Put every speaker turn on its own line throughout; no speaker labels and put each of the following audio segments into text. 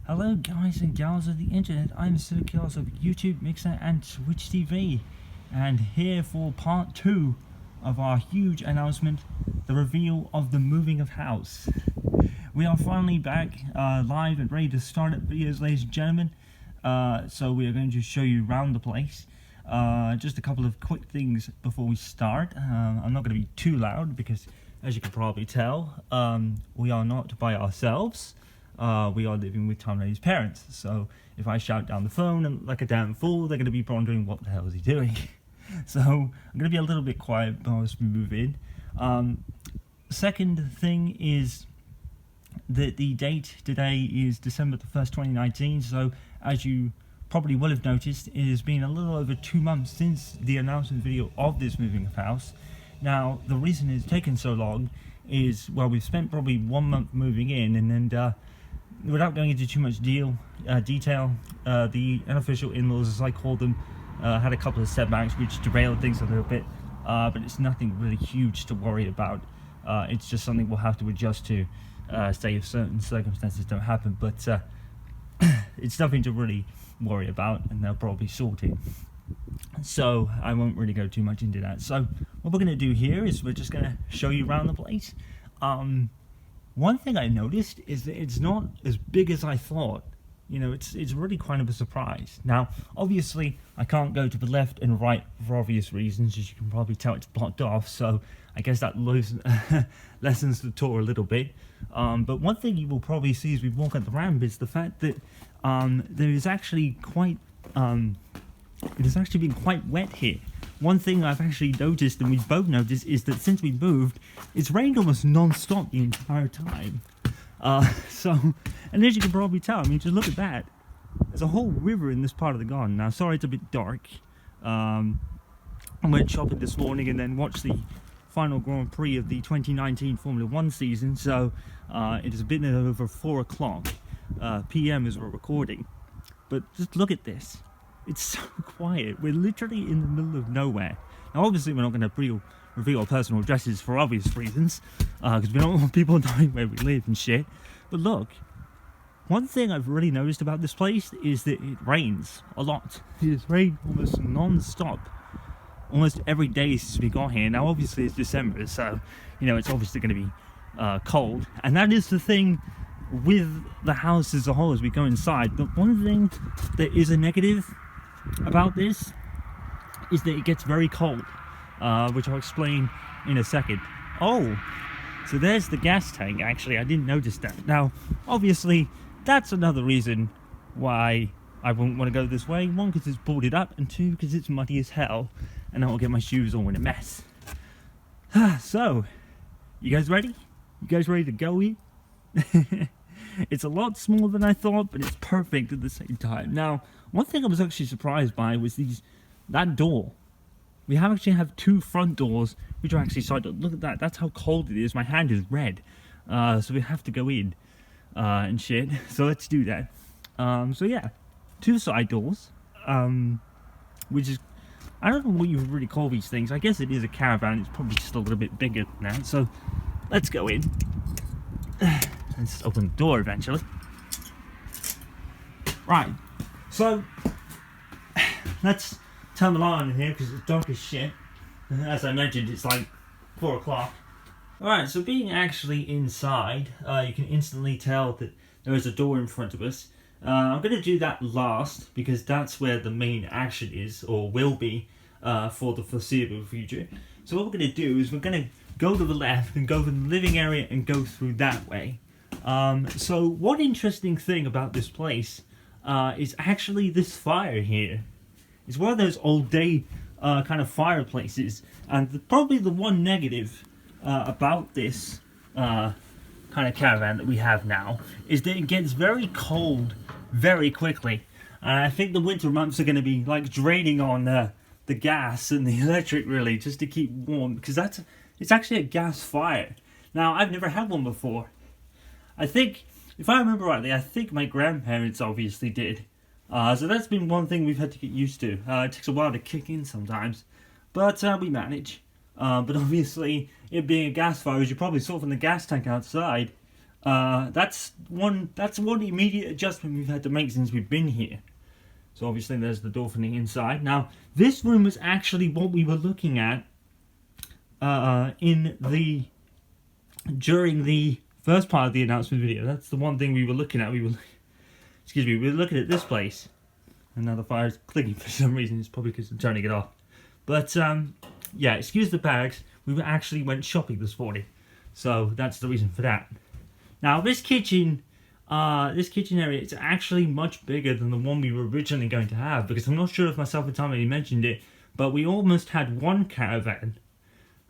Hello guys and gals of the internet, I'm Sir Chaos of YouTube, Mixer and Twitch TV, and here for part 2 of our huge announcement, the reveal of the moving of house. We are finally back live and ready to start up videos, ladies and gentlemen. So we are going to show you around the place. Just a couple of quick things before we start. I'm not going to be too loud because, as you can probably tell, we are not by ourselves. We are living with Tom Lady's parents, so if I shout down the phone and like a damn fool, they're going to be wondering what the hell is he doing. So I'm going to be a little bit quiet whilst we move in. Second thing is that the date today is December the 1st, 2019, so as you probably will have noticed, it has been a little over 2 months since the announcement video of this moving of house. Now, the reason it's taken so long is, well, we've spent probably 1 month moving in, and then without going into too much detail, the unofficial in-laws, as I call them, had a couple of setbacks which derailed things a little bit, but it's nothing really huge to worry about. It's just something we'll have to adjust to, say if certain circumstances don't happen, but it's nothing to really worry about, and they'll probably sort it. So I won't really go too much into that. So what we're going to do here is we're just going to show you around the place. One thing I noticed is that it's not as big as I thought. You know, it's really kind of a surprise. Now, obviously, I can't go to the left and right for obvious reasons. As you can probably tell, it's blocked off, so I guess that lessens the tour a little bit. But one thing you will probably see as we walk at the ramp is the fact that there is actually quite... it has actually been quite wet here. One thing I've actually noticed, and we've both noticed, is that since we moved, it's rained almost non-stop the entire time. And as you can probably tell, I mean, just look at that. There's a whole river in this part of the garden. Now, sorry it's a bit dark. I went shopping this morning and then watched the final Grand Prix of the 2019 Formula 1 season, so it is a bit over 4 o'clock p.m. as we're recording. But just look at this. It's so quiet. We're literally in the middle of nowhere. Now, obviously, we're not going to reveal our personal addresses for obvious reasons, because we don't want people knowing where we live and shit. But look, one thing I've really noticed about this place is that it rains a lot. It has rained almost non-stop, almost every day since we got here. Now, obviously, it's December, so, you know, it's obviously going to be cold. And that is the thing with the house as a whole as we go inside. The one thing that is a negative about this is that it gets very cold, which I'll explain in a second. Oh, so there's the gas tank. Actually, I didn't notice that. Now, obviously, that's another reason why I wouldn't want to go this way. One, because it's boarded up, and two, because it's muddy as hell, and I'll get my shoes all in a mess. So, you guys ready? You guys ready to go here? It's a lot smaller than I thought, but it's perfect at the same time. Now, one thing I was actually surprised by was that door. We actually have 2 front doors, which are actually side doors. Look at that. That's how cold it is. My hand is red. So we have to go in and shit. So let's do that. So yeah, 2 side doors, which is, I don't know what you would really call these things. I guess it is a caravan. It's probably just a little bit bigger than that. So let's go in. Let's open the door eventually. Right, so let's turn the light on in here because it's dark as shit. As I mentioned, it's like 4 o'clock. Alright, so being actually inside, you can instantly tell that there is a door in front of us. I'm going to do that last because that's where the main action is, or will be, for the foreseeable future. So what we're going to do is we're going to go to the left and go to the living area and go through that way. So one interesting thing about this place is actually this fire here. It's one of those old day kind of fireplaces, and probably the one negative about this kind of caravan that we have now is that it gets very cold very quickly. And I think the winter months are going to be like draining on the gas and the electric really just to keep warm, because it's actually a gas fire. Now, I've never had one before. I think, if I remember rightly, I think my grandparents obviously did. So that's been one thing we've had to get used to. It takes a while to kick in sometimes, but we manage. But obviously, it being a gas fire, as you probably saw from the gas tank outside, That's one immediate adjustment we've had to make since we've been here. So obviously there's the door from the inside. Now this room was actually what we were looking at during the first part of the announcement video. That's the one thing we were looking at. We were looking at this place. And now the fire's clicking for some reason. It's probably because I'm turning it off. But yeah, excuse the bags. We actually went shopping this morning, so that's the reason for that. Now this kitchen area is actually much bigger than the one we were originally going to have, because I'm not sure if myself and Tommy mentioned it, but we almost had one caravan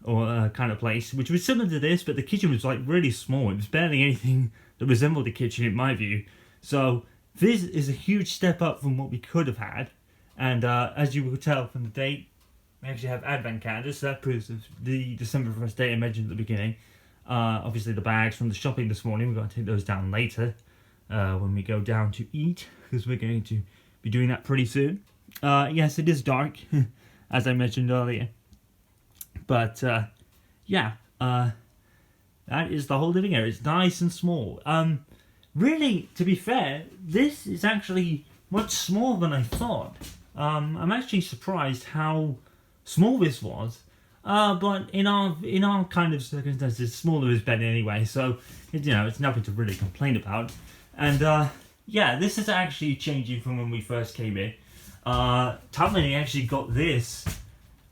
or kind of place which was similar to this, but the kitchen was like really small. It was barely anything that resembled a kitchen in my view. So this is a huge step up from what we could have had, and as you will tell from the date, we actually have advent calendars, so that proves the December 1st date I mentioned at the beginning. Obviously the bags from the shopping this morning, we're going to take those down later when we go down to eat, because we're going to be doing that pretty soon. Yes, it is dark, as I mentioned earlier. But yeah, that is the whole living area. It's nice and small. Really, to be fair, this is actually much smaller than I thought. I'm actually surprised how small this was. But in our kind of circumstances, smaller is better anyway. So it's nothing to really complain about. And yeah, this is actually changing from when we first came in. Tommy actually got this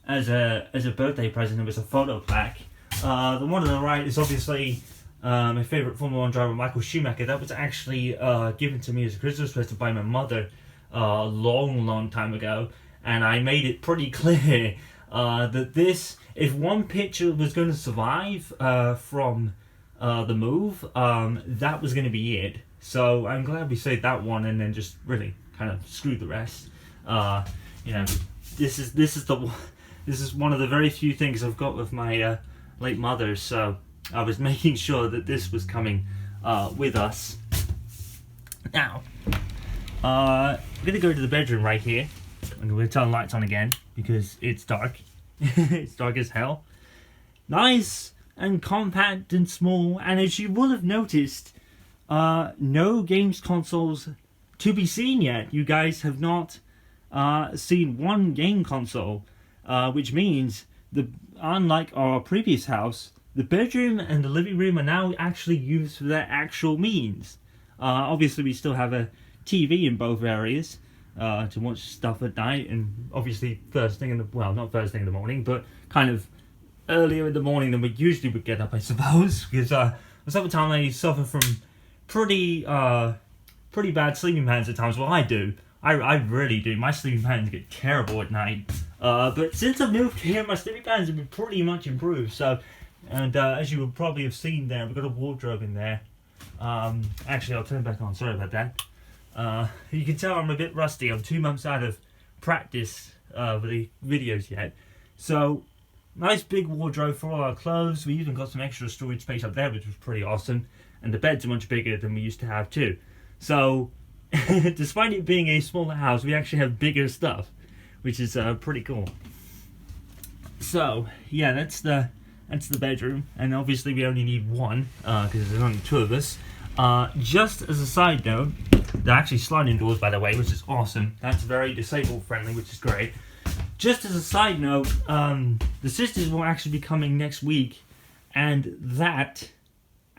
as a birthday present. It was a photo plaque. The one on the right is obviously my favourite Formula 1 driver, Michael Schumacher. That was actually given to me as a Christmas present by my mother a long time ago, and I made it pretty clear that this, if one picture was going to survive from the move, that was going to be it. So I'm glad we saved that one and then just really kind of screwed the rest. This is one of the very few things I've got with my late mother, so I was making sure that this was coming with us. Now, I'm going to go to the bedroom right here. I'm going to turn the lights on again because it's dark. It's dark as hell. Nice and compact and small, and as you will have noticed, no games consoles to be seen yet. You guys have not seen one game console, which means unlike our previous house, the bedroom and the living room are now actually used for their actual means. Obviously we still have a TV in both areas to watch stuff at night, and obviously not first thing in the morning, but kind of earlier in the morning than we usually would get up, I suppose, because sometimes I suffer from pretty bad sleeping patterns at times. Well, I do. I really do. My sleeping patterns get terrible at night. But since I've moved here, my sleeping patterns have been pretty much improved. So, and as you will probably have seen there, we've got a wardrobe in there. Actually, I'll turn it back on. Sorry about that. You can tell I'm a bit rusty. I'm 2 months out of practice with the videos yet. So, nice big wardrobe for all our clothes. We even got some extra storage space up there, which was pretty awesome. And the beds are much bigger than we used to have too. So, despite it being a smaller house, we actually have bigger stuff, which is pretty cool. So, yeah, that's the bedroom, and obviously we only need one because there's only two of us. Just as a side note, they're actually sliding doors, by the way, which is awesome. That's very disabled friendly, which is great. Just as a side note, the sisters will actually be coming next week, and that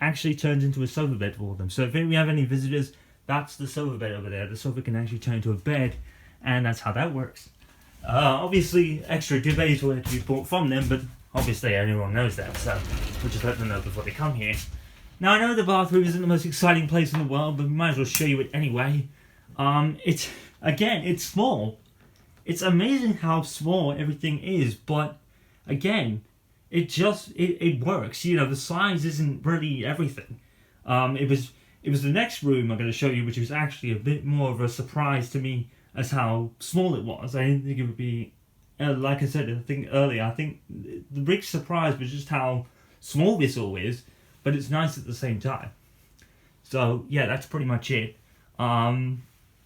actually turns into a sofa bed for them. So if we have any visitors, that's the sofa bed over there. The sofa can actually turn into a bed, and that's how that works. Obviously, extra duvets will have to be bought from them, but obviously everyone knows that, so we'll just let them know before they come here. Now, I know the bathroom isn't the most exciting place in the world, but we might as well show you it anyway. It's small. It's amazing how small everything is, but again, it works. You know, the size isn't really everything. It was the next room I'm going to show you, which was actually a bit more of a surprise to me as how small it was. I didn't think it would be, like I said, I think the big surprise was just how small this all is, but it's nice at the same time. So yeah, that's pretty much it. The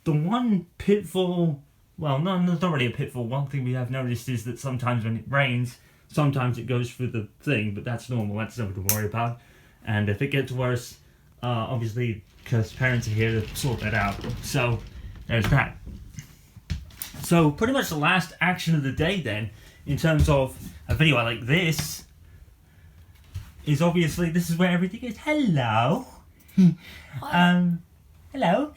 one pitfall, well, no, it's not really a pitfall. One thing we have noticed is that sometimes when it rains, sometimes it goes through the thing, but that's normal. That's nothing to worry about. And if it gets worse, Obviously, because parents are here to sort that out. So, there's that. So, pretty much the last action of the day then, in terms of a video like this, is obviously, this is where everything is. Hello. Hello.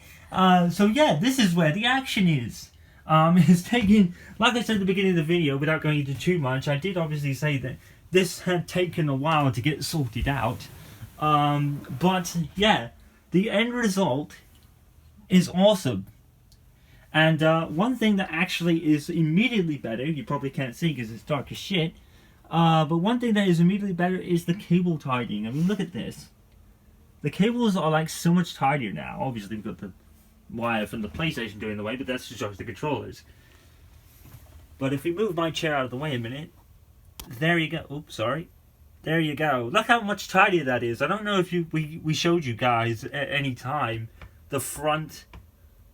So yeah, this is where the action is. It's taken, like I said at the beginning of the video, without going into too much, I did obviously say that this had taken a while to get sorted out. But yeah, the end result is awesome. And one thing that actually is immediately better, you probably can't see because it's dark as shit, but one thing that is immediately better is the cable tidying. I mean, look at this. The cables are like so much tidier now. Obviously we've got the wire from the PlayStation doing the way, but that's just the controllers. But if we move my chair out of the way a minute, there you go. Oops, sorry. There you go. Look how much tidier that is. I don't know if we showed you guys at any time the front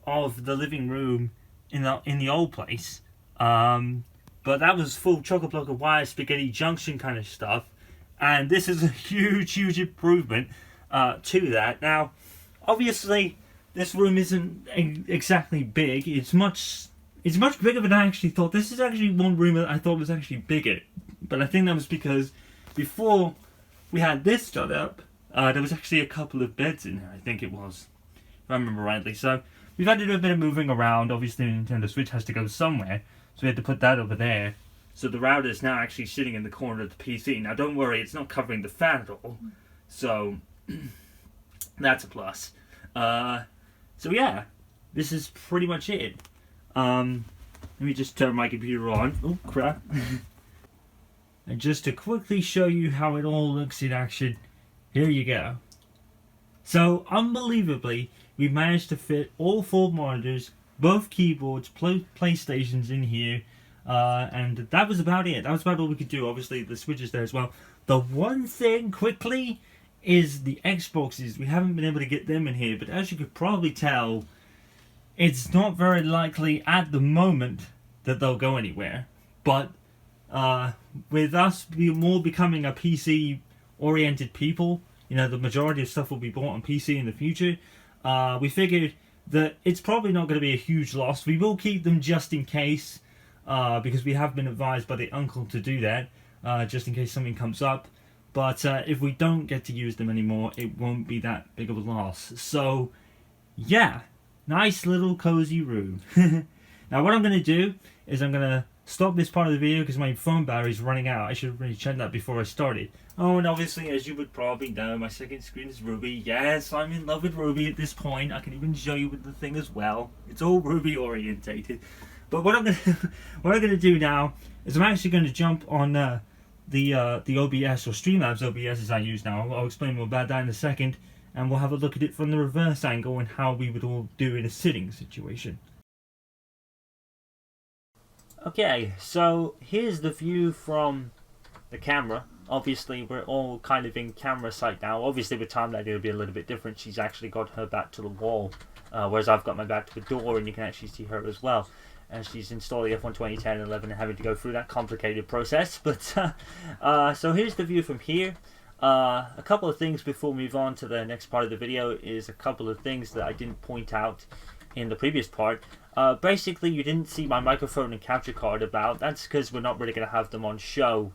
of the living room in the old place. But that was full chock-a-block of wire, spaghetti junction kind of stuff. And this is a huge improvement to that. Now, obviously, this room isn't exactly big. It's much bigger than I actually thought. This is actually one room that I thought was actually bigger. But I think that was because before we had this done up, there was actually a couple of beds in there, I think it was, if I remember rightly. So we've had to do a bit of moving around. Obviously, the Nintendo Switch has to go somewhere, so we had to put that over there. So the router is now actually sitting in the corner of the PC. Now, don't worry, it's not covering the fan at all. So that's a plus. So yeah, this is pretty much it. Let me just turn my computer on. Oh crap. And just to quickly show you how it all looks in action, here you go. So unbelievably, we managed to fit all 4 monitors, both keyboards, PlayStations in here, and that was about it. That was about all we could do. Obviously the Switch is there as well. The one thing quickly is the Xboxes. We haven't been able to get them in here, but as you could probably tell, it's not very likely at the moment that they'll go anywhere. But with us becoming a PC oriented people, you know, the majority of stuff will be bought on PC in the future, we figured that it's probably not going to be a huge loss. We will keep them just in case, because we have been advised by the uncle to do that, just in case something comes up. But if we don't get to use them anymore, it won't be that big of a loss. So, yeah, nice little cozy room. Now what I'm going to do is I'm going to stop this part of the video because my phone battery is running out. I should have really checked that before I started. Oh, and obviously, as you would probably know, my second screen is Ruby. Yes, I'm in love with Ruby at this point. I can even show you with the thing as well. It's all Ruby orientated. But what I'm gonna do now is I'm actually going to jump on the OBS, or Streamlabs OBS as I use now. I'll explain more about that in a second, and we'll have a look at it from the reverse angle and how we would all do in a sitting situation. Okay, so here's the view from the camera. Obviously, we're all kind of in camera sight now. Obviously, with Timeline, it'll be a little bit different. She's actually got her back to the wall, whereas I've got my back to the door, and you can actually see her as well. And she's installing F1 2010 and 11 and having to go through that complicated process. But so here's the view from here. A couple of things before we move on to the next part of the video is a couple of things that I didn't point out in the previous part. Basically, you didn't see my microphone and capture card about. That's because we're not really going to have them on show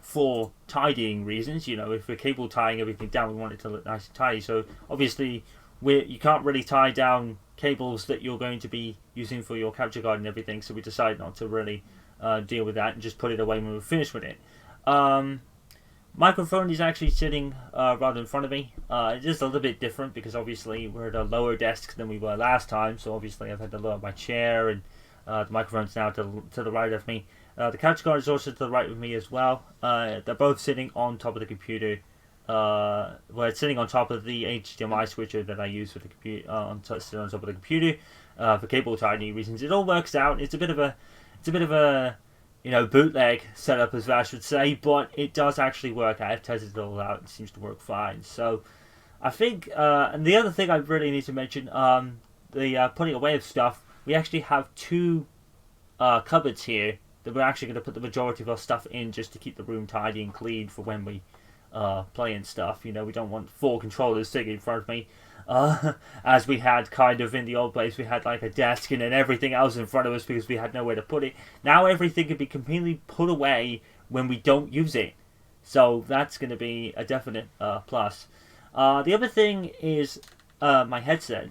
for tidying reasons. You know, if we're cable tying everything down, we want it to look nice and tidy. So obviously, you can't really tie down cables that you're going to be using for your capture card and everything. So we decided not to really deal with that and just put it away when we're finished with it. Microphone is actually sitting rather in front of me. It is a little bit different because obviously we're at a lower desk than we were last time. So obviously I've had to lower my chair, and the microphone's now to the right of me. The capture card is also to the right of me as well. They're both sitting on top of the computer. Well, it's sitting on top of the HDMI switcher that I use for the computer, on top of the computer for cable tidying reasons. It all works out. It's a bit of a you know, bootleg setup, as I should say, but it does actually work. I have tested it all out. It seems to work fine. So I think, and the other thing I really need to mention, the putting away of stuff. We actually have 2 cupboards here that we're actually going to put the majority of our stuff in, just to keep the room tidy and clean for when we playing stuff. You know, we don't want 4 controllers sitting in front of me. As we had kind of in the old place, we had like a desk and then everything else in front of us because we had nowhere to put it. Now everything can be completely put away when we don't use it. So that's going to be a definite plus. The other thing is my headset.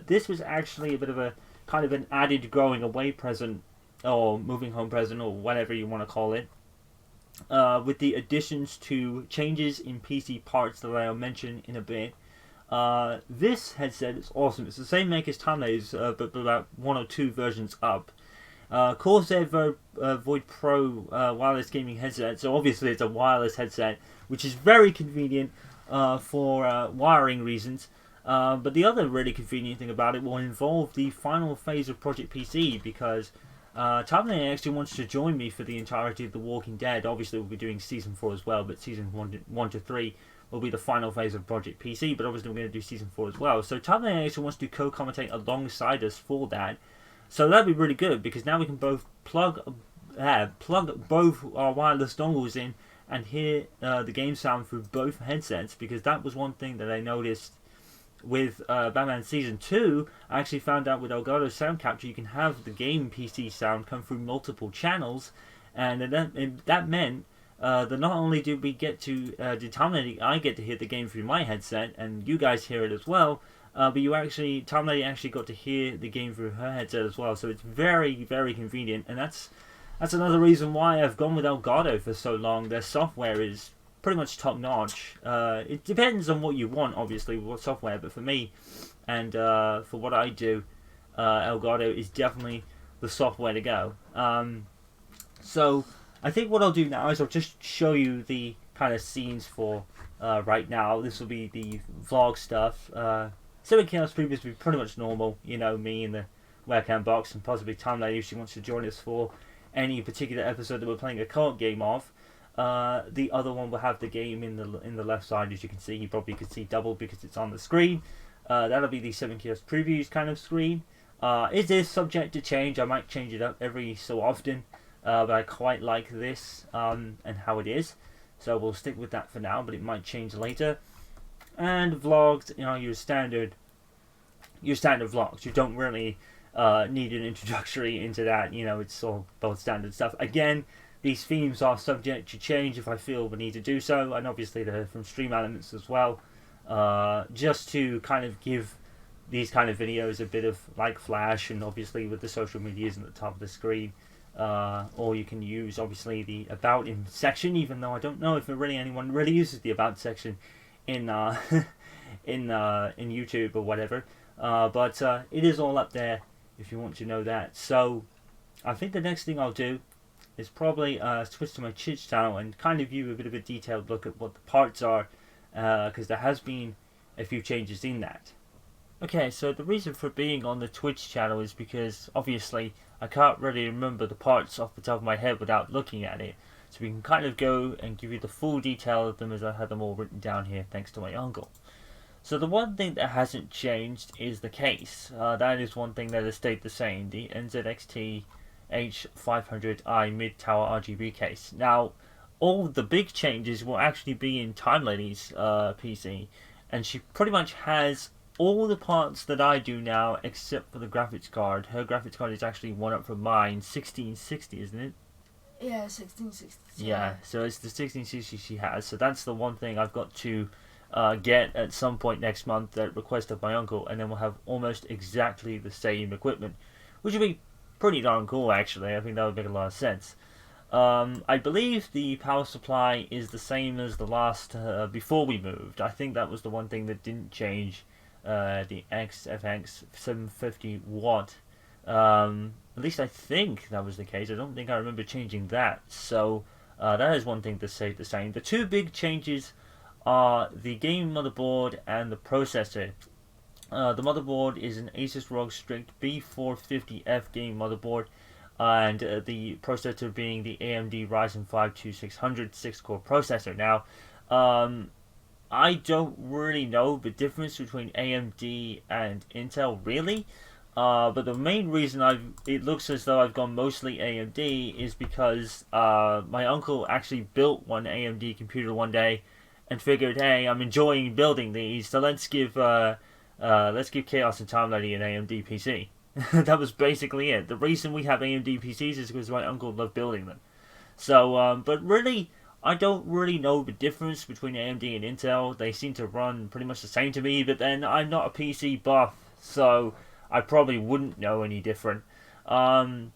This was actually a bit of a kind of an added going away present or moving home present or whatever you want to call it. With the additions to changes in PC parts that I'll mention in a bit. This headset is awesome. It's the same make as Timeladies, but about 1 or 2 versions up. Corsair Void Pro wireless gaming headset. So obviously it's a wireless headset, which is very convenient for wiring reasons. But the other really convenient thing about it will involve the final phase of Project PC, because Timelady actually wants to join me for the entirety of The Walking Dead. Obviously we'll be doing Season 4 as well, but Season 1 to 3 will be the final phase of Project PC, but obviously we're going to do Season 4 as well. So Timelady actually wants to co-commentate alongside us for that. So that'd be really good, because now we can both plug both our wireless dongles in and hear the game sound through both headsets, because that was one thing that I noticed with Batman Season 2. I actually found out with Elgato Sound Capture you can have the game PC sound come through multiple channels, and that meant that not only did we get to I get to hear the game through my headset, and you guys hear it as well, but Timelady actually got to hear the game through her headset as well. So it's very, very convenient, and that's another reason why I've gone with Elgato for so long. Their software is pretty much top notch. It depends on what you want, obviously, what software, but for me and for what I do, Elgato is definitely the software to go. So I think what I'll do now is I'll just show you the kind of scenes for right now. This will be the vlog stuff. Everything else previously will be pretty much normal. You know, me in the webcam box, and possibly Timelady if she wants to join us for any particular episode that we're playing a co-op game of. The other one will have the game in the left side, as you can see. You probably could see double because it's on the screen. That'll be the 7 Kiosk Previews kind of screen. It is subject to change. I might change it up every so often, but I quite like this and how it is. So we'll stick with that for now, but it might change later. And vlogs, you know, your standard vlogs. You don't really need an introductory into that. You know, it's all both standard stuff. Again, these themes are subject to change if I feel the need to do so, and obviously they're from Stream Elements as well, just to kind of give these kind of videos a bit of like flash, and obviously with the social medias at the top of the screen, or you can use obviously the About In section, even though I don't know if anyone really uses the About section in in YouTube or whatever, but it is all up there if you want to know that. So I think the next thing I'll do is probably switch to my Twitch channel and kind of give you a bit of a detailed look at what the parts are, because there has been a few changes in that. Okay, so the reason for being on the Twitch channel is because obviously I can't really remember the parts off the top of my head without looking at it, so we can kind of go and give you the full detail of them as I had them all written down here thanks to my uncle. So the one thing that hasn't changed is the case. That is one thing that has stayed the same, the NZXT H500i mid-tower RGB case. Now, all the big changes will actually be in Timelady's PC, and she pretty much has all the parts that I do now except for the graphics card. Her graphics card is actually one up from mine, 1660, isn't it?
Yeah, 1660.
Yeah, so it's the 1660 she has. So that's the one thing I've got to get at some point next month at request of my uncle, and then we'll have almost exactly the same equipment, which will be pretty darn cool, actually. I think that would make a lot of sense. I believe the power supply is the same as the last before we moved. I think that was the one thing that didn't change. The XFX 750 watt. At least I think that was the case. I don't think I remember changing that. So that is one thing to stay the same. The two big changes are the game motherboard and the processor. The motherboard is an Asus ROG Strix B450F game motherboard, and the processor being the AMD Ryzen 5 2600 6-core processor. Now, I don't really know the difference between AMD and Intel, really.
But the main reason it looks as though I've gone mostly AMD is because my uncle actually built one AMD computer one day and figured, hey, I'm enjoying building these, so let's give Chaos and Time Lady an AMD PC. That was basically it. The reason we have AMD PCs is because my uncle loved building them. So, but really, I don't really know the difference between AMD and Intel. They seem to run pretty much the same to me, but then I'm not a PC buff, so I probably wouldn't know any different. I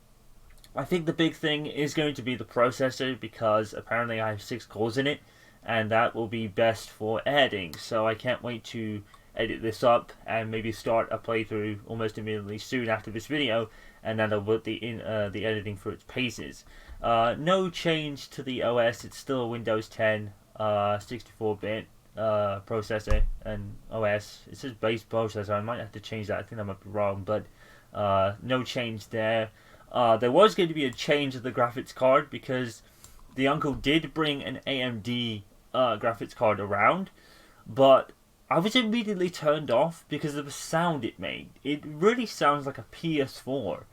think the big thing is going to be the processor, because apparently I have 6 cores in it, and that will be best for editing. So I can't wait to edit this up and maybe start a playthrough almost immediately soon after this video, and then I'll put the editing for its paces. No change to the OS. It's still a Windows 10 64-bit processor and OS. It says base processor. I might have to change that. I think I might be wrong, but no change there. There was going to be a change of the graphics card, because the uncle did bring an AMD graphics card around, but I was immediately turned off because of the sound it made. It really sounds like a PS4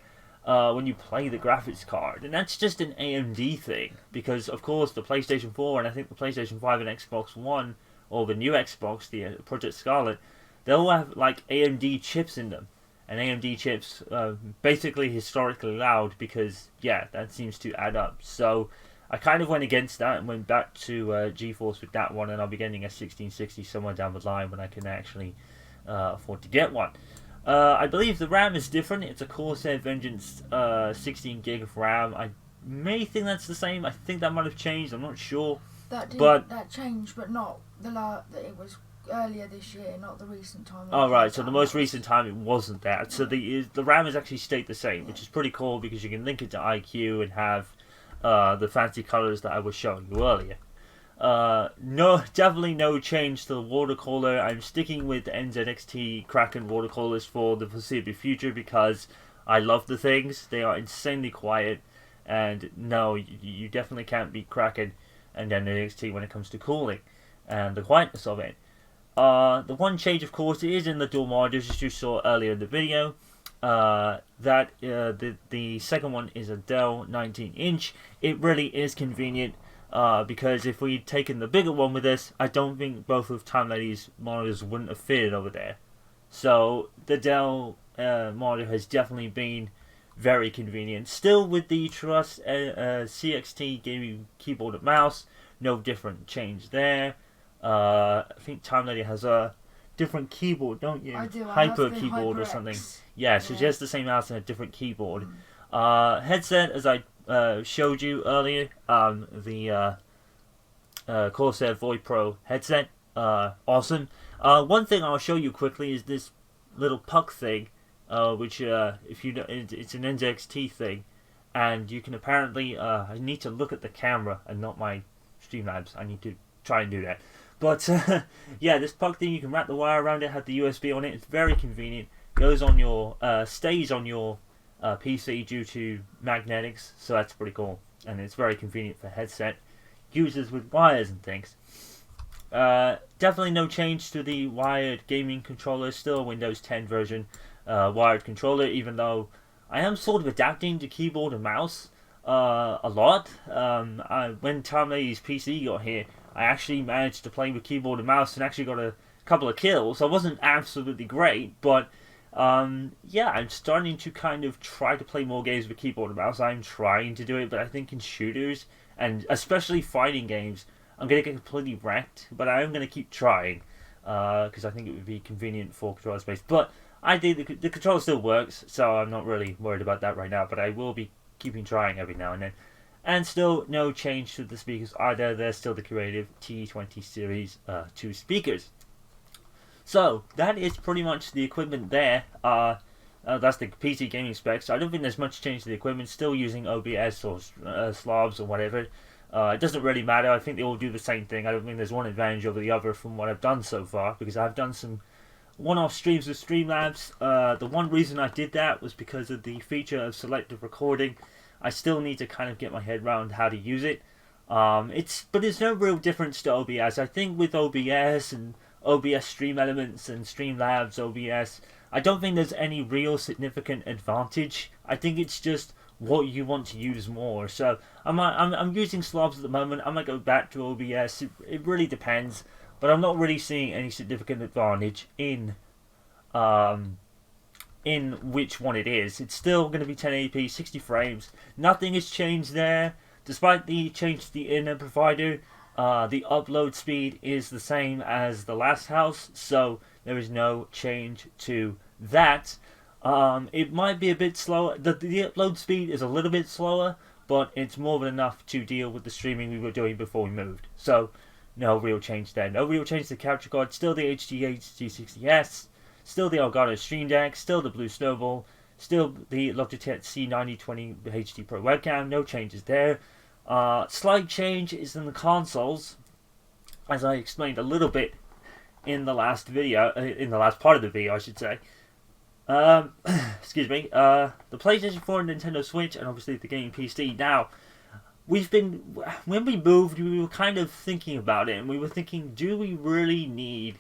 when you play the graphics card, and that's just an AMD thing, because of course the PlayStation 4 and I think the PlayStation 5 and Xbox One, or the new Xbox, the Project Scarlet, they'll have like AMD chips in them, and AMD chips basically historically loud, because yeah, that seems to add up. So I kind of went against that and went back to GeForce with that one, and I'll be getting a 1660 somewhere down the line when I can actually afford to get one. I believe the RAM is different. It's a Corsair Vengeance 16 gig of RAM. I may think that's the same. I think that might have changed. I'm not sure.
That changed, but not that it was earlier this year, not the recent time.
Oh right, so the most recent time it wasn't that. So the RAM has actually stayed the same, which is pretty cool, because you can link it to iQOO and have the fancy colors that I was showing you earlier. No, definitely no change to the water cooler. I'm sticking with the NZXT Kraken water coolers for the foreseeable future, because I love the things. They are insanely quiet, and no, you definitely can't beat Kraken and NZXT when it comes to cooling and the quietness of it. The one change, of course, is in the dual monitors, as you saw earlier in the video. The second one is a Dell 19-inch. It really is convenient, because if we'd taken the bigger one with us, I don't think both of Time Lady's monitors wouldn't have fitted over there. So the Dell monitor has definitely been very convenient. Still with the Truss CXT gaming keyboard and mouse, no different change there. I think Time Lady has a different keyboard, don't you?
I do.
Hyper keyboard or something. Yeah, so she has the same mouse and a different keyboard. Headset, as I showed you earlier, the Corsair Void Pro headset, awesome. One thing I'll show you quickly is this little puck thing, which if you know, it's an NZXT thing, and you can apparently I need to look at the camera and not my Streamlabs. I need to try and do that. But yeah, this puck thing, you can wrap the wire around it, have the USB on it. It's very convenient. Goes on your stays on your PC due to magnetics, so that's pretty cool, and it's very convenient for headset users with wires and things. Definitely no change to the wired gaming controller. Still a Windows 10 version wired controller, even though I am sort of adapting to keyboard and mouse a lot. When Time Lady's PC got here, I actually managed to play with keyboard and mouse and actually got a couple of kills. I wasn't absolutely great, but yeah, I'm starting to kind of try to play more games with keyboard and mouse. I'm trying to do it, but I think in shooters, and especially fighting games, I'm going to get completely wrecked, but I am going to keep trying, because I think it would be convenient for controller space. But I think the controller still works, so I'm not really worried about that right now, but I will be keeping trying every now and then. And still no change to the speakers either. They're still the Creative T20 Series 2 speakers. So that is pretty much the equipment there. That's the PC gaming specs. I don't think there's much change to the equipment. Still using OBS or slobs or whatever. It doesn't really matter. I think they all do the same thing. I don't think there's one advantage over the other from what I've done so far, because I've done some one-off streams with Streamlabs. The one reason I did that was because of the feature of selective recording. I still need to kind of get my head around how to use it. But there's no real difference to OBS. I think with OBS and OBS Stream Elements and Streamlabs OBS. I don't think there's any real significant advantage. I think it's just what you want to use more. So I'm using Slobs at the moment. I might go back to OBS. It really depends, but I'm not really seeing any significant advantage in which one it is. It's still going to be 1080p, 60 frames. Nothing has changed there, despite the change to the internet provider. The upload speed is the same as the last house, so there is no change to that. It might be a bit slower. The upload speed is a little bit slower, but it's more than enough to deal with the streaming we were doing before we moved. So, no real change there. No real change to the capture card. Still the HD G60S. Still the Elgato Stream Deck. Still the Blue Snowball. Still the Logitech C9020 HD Pro webcam. No changes there. Slight change is in the consoles, as I explained a little bit in the last video, in the last part of the video, I should say. Excuse me. The PlayStation 4 and Nintendo Switch, and obviously the gaming PC. Now, when we moved, we were kind of thinking about it, and we were thinking, do we really need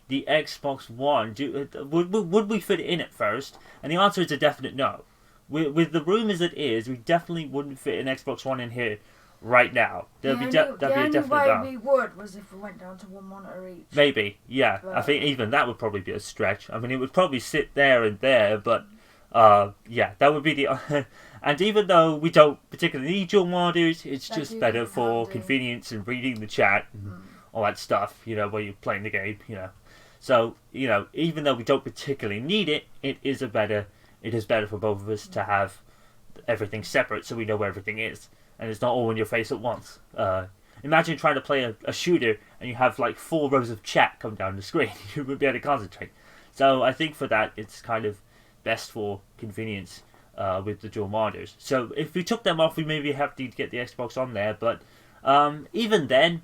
the Xbox One? Would we fit it in at first? And the answer is a definite no. With the room as it is, we definitely wouldn't fit an Xbox One in here right now.
The only way we would was if we went down to one monitor each.
Maybe, yeah. But I think even that would probably be a stretch. I mean, it would probably sit there and there, but yeah, that would be the... And even though we don't particularly need dual monitors, it's just better for convenience and reading the chat and all that stuff, you know, while you're playing the game, you know. So, you know, even though we don't particularly need it, it is better for both of us to have everything separate so we know where everything is. And it's not all in your face at once. Imagine trying to play a shooter and you have like 4 rows of chat come down the screen. You wouldn't be able to concentrate. So I think for that, it's kind of best for convenience with the dual monitors. So if we took them off, we maybe have to get the Xbox on there. But even then,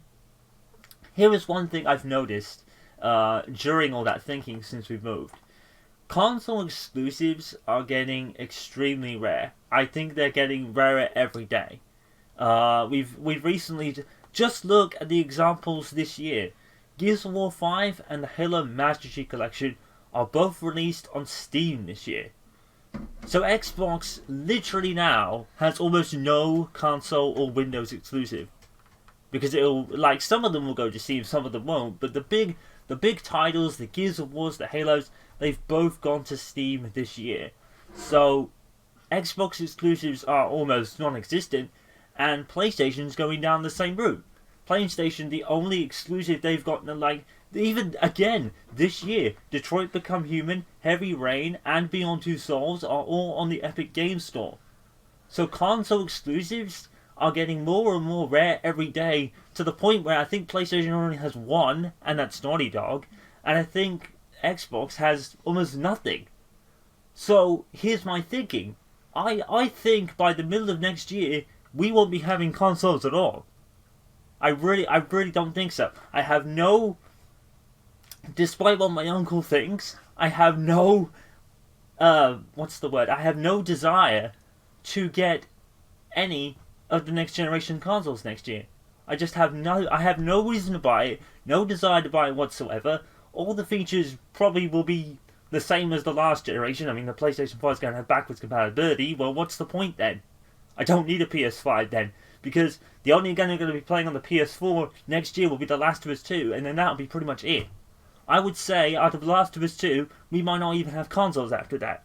here is one thing I've noticed during all that thinking since we've moved. Console exclusives are getting extremely rare. I think they're getting rarer every day. We've recently just look at the examples this year. Gears of War 5 and the Halo Master Chief Collection are both released on Steam this year. So Xbox literally now has almost no console or Windows exclusive, because it'll, like, some of them will go to Steam, some of them won't. But the big titles, the Gears of Wars, the Halos, they've both gone to Steam this year. So Xbox exclusives are almost non-existent, and PlayStation's going down the same route. PlayStation, the only exclusive they've gotten, like, even again this year, Detroit Become Human, Heavy Rain, and Beyond Two Souls are all on the Epic Games Store. So console exclusives are getting more and more rare every day, to the point where I think PlayStation only has one, and that's Naughty Dog, and I think Xbox has almost nothing. So here's my thinking. I think by the middle of next year we won't be having consoles at all. I really don't think so. I have no, despite what my uncle thinks, I have no I have no desire to get any of the next generation consoles next year. I have no reason to buy it, no desire to buy it whatsoever. All the features probably will be the same as the last generation. I mean, the PlayStation 5 is going to have backwards compatibility. Well, what's the point then? I don't need a PS5 then, because the only game I'm going to be playing on the PS4 next year will be The Last of Us 2, and then that'll be pretty much it. I would say, out of The Last of Us 2, we might not even have consoles after that.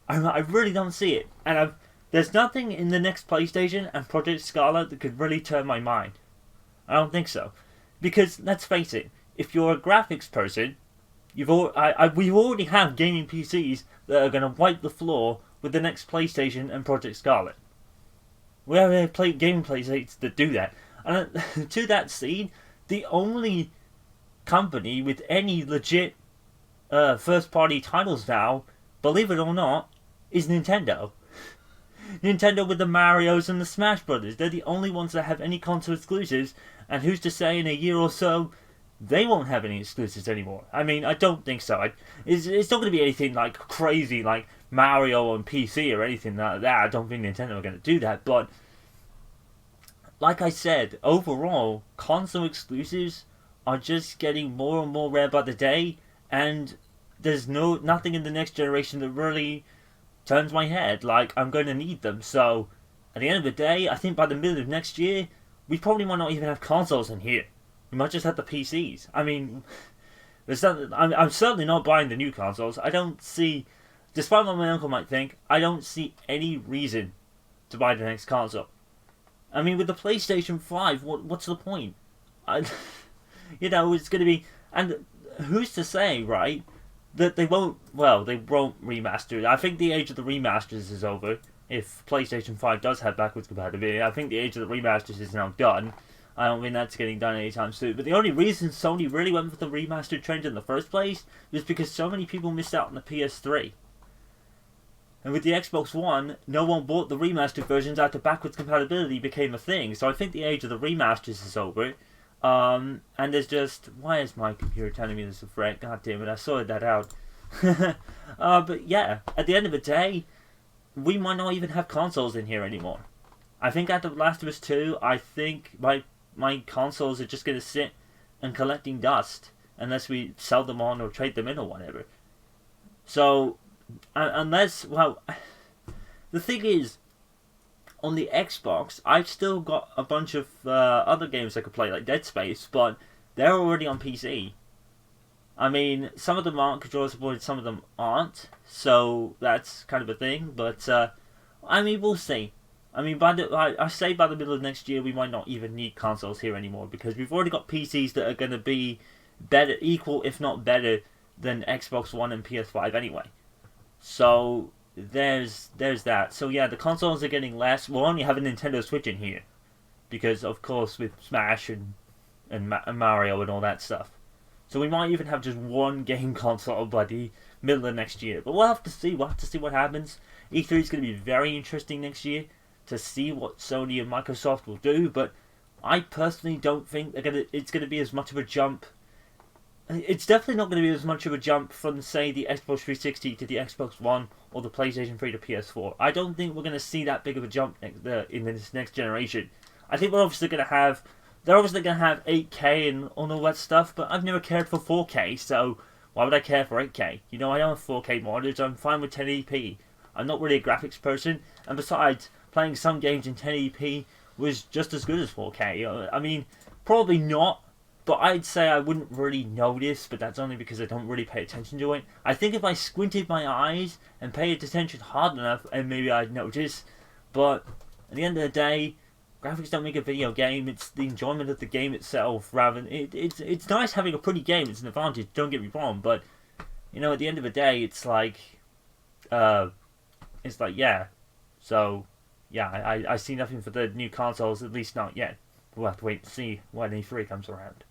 I really don't see it. And there's nothing in the next PlayStation and Project Scarlet that could really turn my mind. I don't think so. Because, let's face it, if you're a graphics person, we already have gaming PCs that are going to wipe the floor with the next PlayStation and Project Scarlet. We have gaming PlayStations that do that. And to that scene, the only company with any legit first-party titles now, believe it or not, is Nintendo. Nintendo with the Marios and the Smash Brothers. They're the only ones that have any console exclusives, and who's to say in a year or so they won't have any exclusives anymore. I mean, I don't think so. It's not going to be anything like crazy like Mario on PC or anything like that. I don't think Nintendo are going to do that. But like I said, overall, console exclusives are just getting more and more rare by the day, and there's nothing in the next generation that really turns my head. Like, I'm going to need them. So, at the end of the day, I think by the middle of next year, we probably might not even have consoles in here. We might just have the PCs. I mean, I'm certainly not buying the new consoles. I don't see, despite what my uncle might think, I don't see any reason to buy the next console. I mean, with the PlayStation 5, what's the point? It's going to be... And who's to say, right, that they won't remaster it. I think the age of the remasters is over. If PlayStation 5 does have backwards compatibility, I think the age of the remasters is now done. I don't think that's getting done anytime soon. But the only reason Sony really went for the remastered trend in the first place was because so many people missed out on the PS3. And with the Xbox One, no one bought the remastered versions after backwards compatibility became a thing. So I think the age of the remasters is over. And there's just... Why is my computer telling me there's a threat? God damn it, I sorted that out. But yeah, at the end of the day, we might not even have consoles in here anymore. I think after Last of Us 2, I think my consoles are just going to sit and collecting dust unless we sell them on or trade them in or whatever. So, unless, well, the thing is, on the Xbox, I've still got a bunch of other games I could play, like Dead Space, but they're already on PC. I mean, some of them aren't controller supported, some of them aren't, so that's kind of a thing, but, I mean, we'll see. I mean, I say by the middle of next year, we might not even need consoles here anymore, because we've already got PCs that are going to be better, equal, if not better, than Xbox One and PS5 anyway. So, there's that. So yeah, the consoles are getting less. We'll only have a Nintendo Switch in here, because of course with Smash and Mario and all that stuff. So we might even have just one game console by the middle of next year. But we'll have to see. We'll have to see what happens. E3 is going to be very interesting next year to see what Sony and Microsoft will do. But I personally don't think it's going to be as much of a jump. It's definitely not going to be as much of a jump from, say, the Xbox 360 to the Xbox One or the PlayStation 3 to PS4. I don't think we're going to see that big of a jump in this next generation. I think they're obviously going to have 8K and all that stuff, but I've never cared for 4K, so why would I care for 8K? You know, I don't have 4K monitors, I'm fine with 1080p. I'm not really a graphics person, and besides, playing some games in 1080p was just as good as 4K. I mean, probably not, but I'd say I wouldn't really notice, but that's only because I don't really pay attention to it. I think if I squinted my eyes and paid attention hard enough, and maybe I'd notice, but at the end of the day, graphics don't make a video game, it's the enjoyment of the game itself, rather than, it's nice having a pretty game, it's an advantage, don't get me wrong, but, you know, at the end of the day, it's like, yeah, so, yeah, I see nothing for the new consoles, at least not yet. We'll have to wait and see when E3 comes around.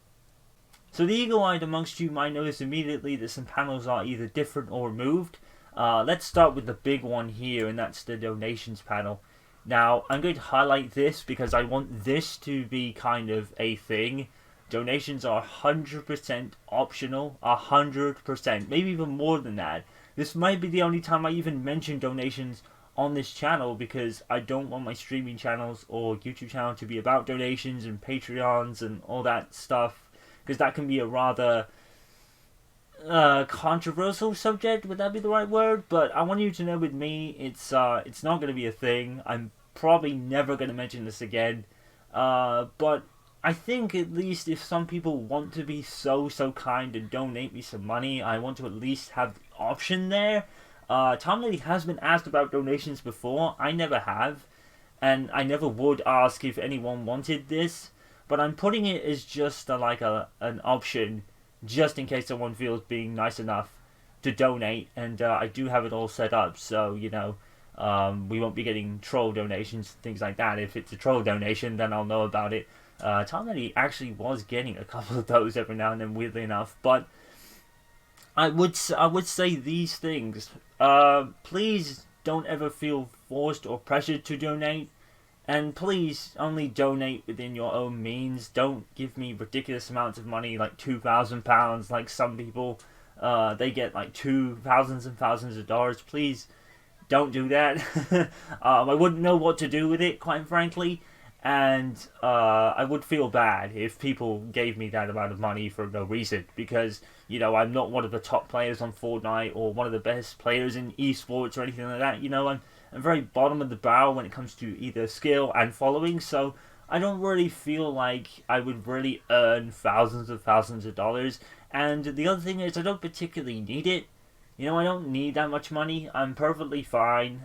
So the eagle-eyed amongst you might notice immediately that some panels are either different or removed. Let's start with the big one here, and that's the donations panel. Now, I'm going to highlight this because I want this to be kind of a thing. Donations are 100% optional, 100%, maybe even more than that. This might be the only time I even mention donations on this channel, because I don't want my streaming channels or YouTube channel to be about donations and Patreons and all that stuff, because that can be a rather controversial subject. Would that be the right word? But I want you to know, with me, it's not going to be a thing. I'm probably never going to mention this again. But I think at least if some people want to be so kind and donate me some money, I want to at least have the option there. Tom Lady has been asked about donations before. I never have, and I never would ask if anyone wanted this. But I'm putting it as just an option, just in case someone feels being nice enough to donate. And I do have it all set up, so you know, we won't be getting troll donations, things like that. If it's a troll donation, then I'll know about it. Tom Lady actually was getting a couple of those every now and then, weirdly enough, but I would say these things. Please don't ever feel forced or pressured to donate, and please only donate within your own means. Don't give me ridiculous amounts of money, like £2,000, like some people. They get like thousands and thousands of dollars. Please don't do that. I wouldn't know what to do with it, quite frankly. And I would feel bad if people gave me that amount of money for no reason, because, you know, I'm not one of the top players on Fortnite or one of the best players in esports or anything like that. You know, I'm very bottom of the barrel when it comes to either skill and following, so I don't really feel like I would really earn thousands of dollars. And the other thing is, I don't particularly need it. You know, I don't need that much money. I'm perfectly fine.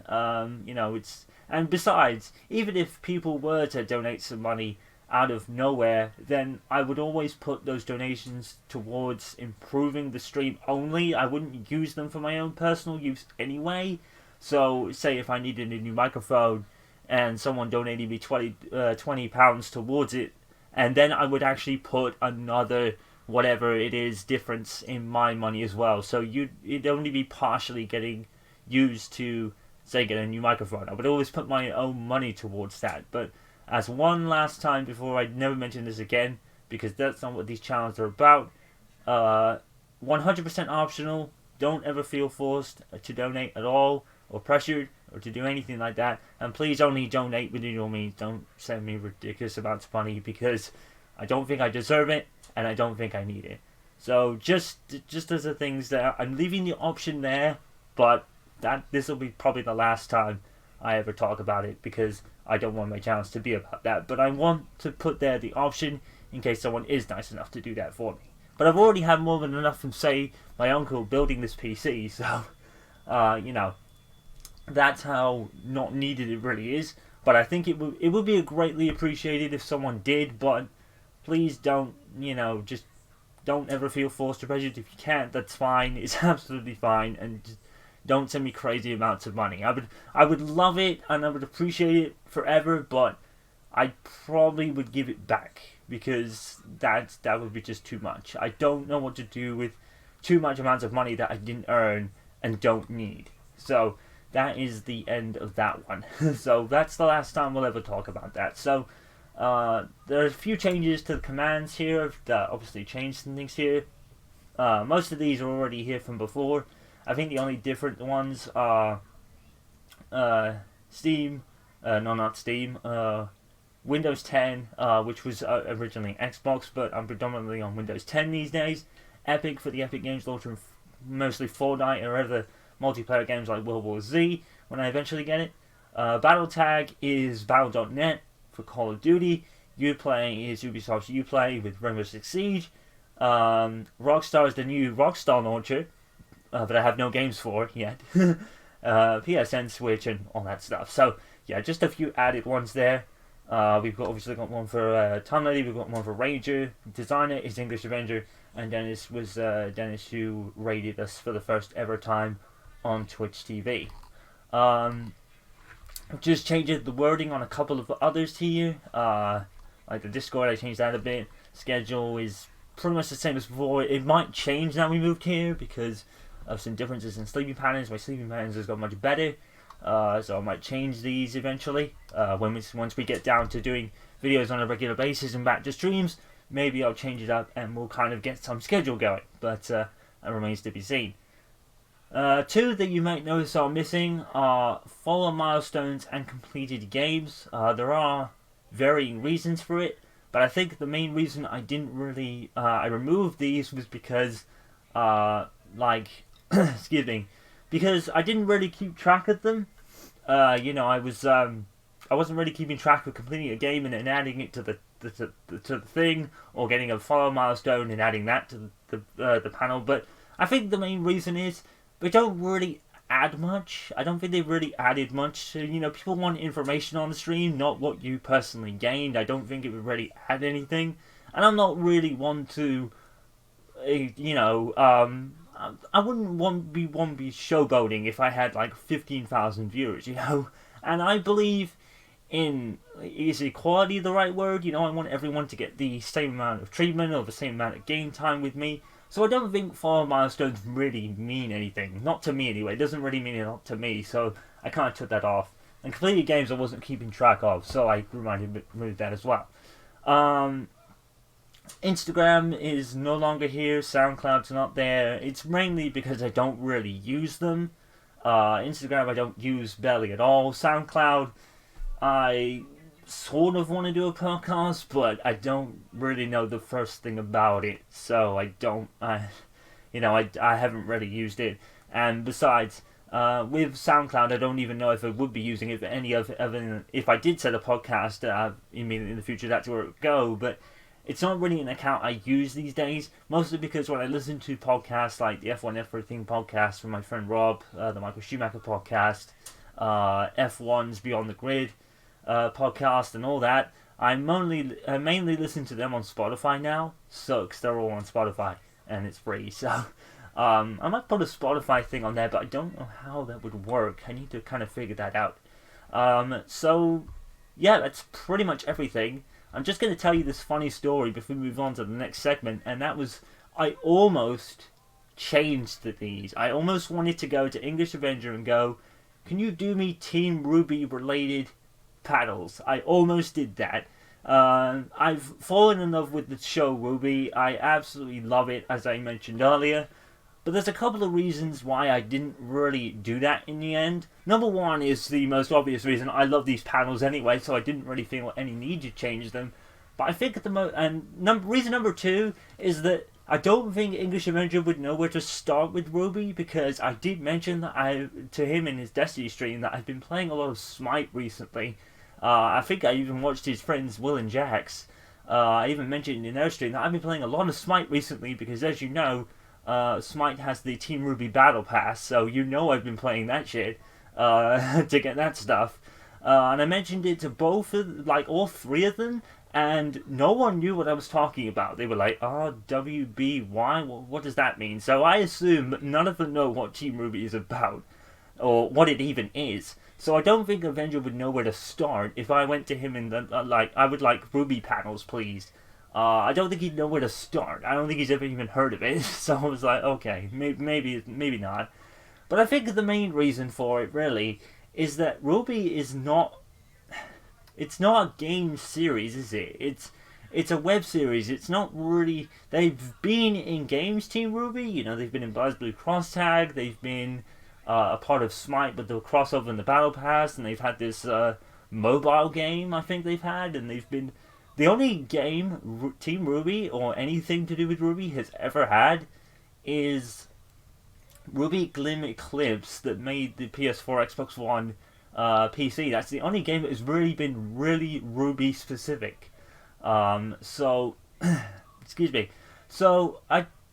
You know, it's... And besides, even if people were to donate some money out of nowhere, then I would always put those donations towards improving the stream only. I wouldn't use them for my own personal use anyway. So, say if I needed a new microphone and someone donated me £20 towards it, and then I would actually put another whatever it is difference in my money as well. So it'd only be partially getting used to, say, get a new microphone. I would always put my own money towards that. But as one last time before I never mention this again, because that's not what these channels are about, 100% optional. Don't ever feel forced to donate at all, or pressured, or to do anything like that. And please only donate within your means. Don't send me ridiculous amounts of money, because I don't think I deserve it, and I don't think I need it. So just as the things that I'm leaving the option there, but this will be probably the last time I ever talk about it, because I don't want my channels to be about that. But I want to put there the option in case someone is nice enough to do that for me. But I've already had more than enough from, say, my uncle building this PC, so you know, that's how not needed it really is. But I think it would be greatly appreciated if someone did. But please don't, you know, just don't ever feel forced or pressured. If you can't, that's fine. It's absolutely fine, and just don't send me crazy amounts of money. I would love it and I would appreciate it forever, but I probably would give it back, because that would be just too much. I don't know what to do with too much amounts of money that I didn't earn and don't need. So that is the end of that one. So that's the last time we'll ever talk about that. So there are a few changes to the commands here that obviously changed some things here. Most of these are already here from before. I think the only different ones are Steam, not Steam, Windows 10, which was originally Xbox, but I'm predominantly on Windows 10 these days. Epic for the Epic Games Launcher, mostly Fortnite or other multiplayer games like World War Z when I eventually get it. Battletag is Battle.net for Call of Duty. Uplay is Ubisoft's Uplay with Rainbow Six Siege. Rockstar is the new Rockstar launcher, but I have no games for it yet. PSN, Switch, and all that stuff. So yeah, just a few added ones there. We've obviously got one for Tom Lady, we've got one for Ranger. Designer is English Avenger, and Dennis was Dennis who rated us for the first ever time on Twitch TV. Just changed the wording on a couple of others here. Like the Discord, I changed that a bit. Schedule is pretty much the same as before. It might change now we moved here because of some differences in sleeping patterns. My sleeping patterns has got much better. So I might change these eventually. Once we get down to doing videos on a regular basis and back to streams, maybe I'll change it up and we'll kind of get some schedule going. But that remains to be seen. Two that you might notice are missing are follow milestones and completed games. There are varying reasons for it, but I think the main reason I didn't really I removed these was because excuse me, because I didn't really keep track of them. You know, I wasn't really keeping track of completing a game and then adding it to the thing, or getting a follow milestone and adding that to the panel. But I think the main reason is they don't really add much. I don't think they really added much. You know, people want information on the stream, not what you personally gained. I don't think it would really add anything, and I'm not really one to, you know, I wouldn't want to be showboating if I had like 15,000 viewers, you know. And I believe in, is equality the right word? You know, I want everyone to get the same amount of treatment or the same amount of game time with me. So I don't think follow milestones really mean anything. Not to me anyway. It doesn't really mean a lot to me. So I kind of took that off. And completed games I wasn't keeping track of, so I removed that as well. Instagram is no longer here. SoundCloud's not there. It's mainly because I don't really use them. Instagram I don't use barely at all. SoundCloud I sort of want to do a podcast, but I don't really know the first thing about it, so I haven't really used it. And besides, with SoundCloud, I don't even know if I would be using it for any other than if I did set a podcast. In the future, that's where it would go. But it's not really an account I use these days, mostly because when I listen to podcasts like the F1 Everything podcast from my friend Rob, the Michael Schumacher podcast, F1's Beyond the Grid podcast, and all that, I mainly listen to them on Spotify now, so because they're all on Spotify and it's free. So I might put a Spotify thing on there, but I don't know how that would work. I need to kind of figure that out. So yeah, that's pretty much everything. I'm just going to tell you this funny story before we move on to the next segment, and that was, I almost changed these. I almost wanted to go to English Avenger and go, can you do me Team Ruby related paddles? I almost did that. I've fallen in love with the show RWBY. I absolutely love it, as I mentioned earlier. But there's a couple of reasons why I didn't really do that in the end. Number one is the most obvious reason. I love these panels anyway, so I didn't really feel any need to change them. But I think reason number two is that I don't think English Avenger would know where to start with RWBY, because I did mention that to him in his Destiny stream that I've been playing a lot of Smite recently. I think I even watched his friends Will and Jax. I even mentioned in their stream that I've been playing a lot of Smite recently because, as you know, Smite has the Team RWBY Battle Pass, so you know I've been playing that shit to get that stuff. And I mentioned it to all three of them, and no one knew what I was talking about. They were like, RWBY? What does that mean? So I assume that none of them know what Team RWBY is about, or what it even is. So I don't think Avenger would know where to start if I went to him and I would like RWBY panels, please. I don't think he'd know where to start. I don't think he's ever even heard of it. So I was like, okay, maybe not. But I think the main reason for it really is that RWBY is not. It's not a game series, is it? It's a web series. It's not really. They've been in games, Team RWBY. You know, they've been in BlazBlue Cross Tag. They've been a part of Smite with the crossover and the Battle Pass, and they've had this mobile game. I think they've had, and they've been. The only game Team RWBY or anything to do with RWBY has ever had is RWBY Glim Eclipse that made the PS4, Xbox One, PC. That's the only game that has really been really RWBY specific. So, excuse me. So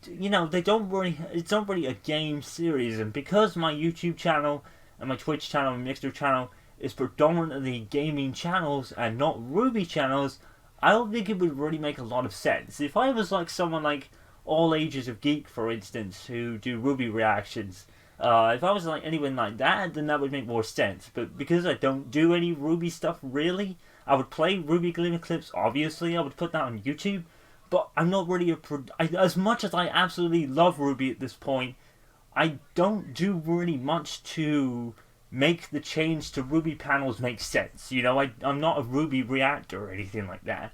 they don't really. It's not really a game series, and because my YouTube channel and my Twitch channel and Mixer channel is predominantly gaming channels and not RWBY channels, I don't think it would really make a lot of sense. If I was like someone like All Ages of Geek, for instance, who do RWBY reactions, if I was like anyone like that, then that would make more sense. But because I don't do any RWBY stuff really, I would play RWBY Glim Eclipse, obviously. I would put that on YouTube. But I'm not really as much as I absolutely love RWBY at this point, I don't do really much to make the change to RWBY panels make sense. You know, I'm not a RWBY reactor or anything like that.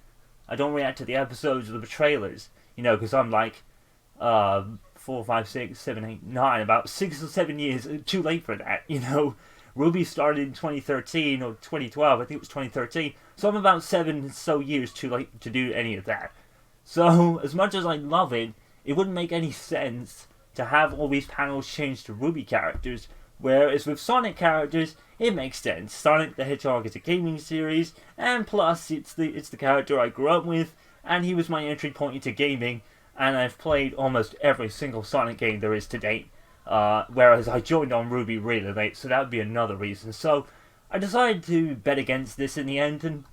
I don't react to the episodes or the trailers, you know, because I'm like 4, 5, 6, 7, 8, 9, about 6 or 7 years too late for that, you know. RWBY started in 2013 or 2012, I think it was 2013, so I'm about 7 so years too late to do any of that. So, as much as I love it, it wouldn't make any sense to have all these panels changed to RWBY characters, whereas with Sonic characters, it makes sense. Sonic the Hedgehog is a gaming series, and plus it's the character I grew up with, and he was my entry point into gaming, and I've played almost every single Sonic game there is to date, whereas I joined on RWBY really late, so that would be another reason. So I decided to bet against this in the end, and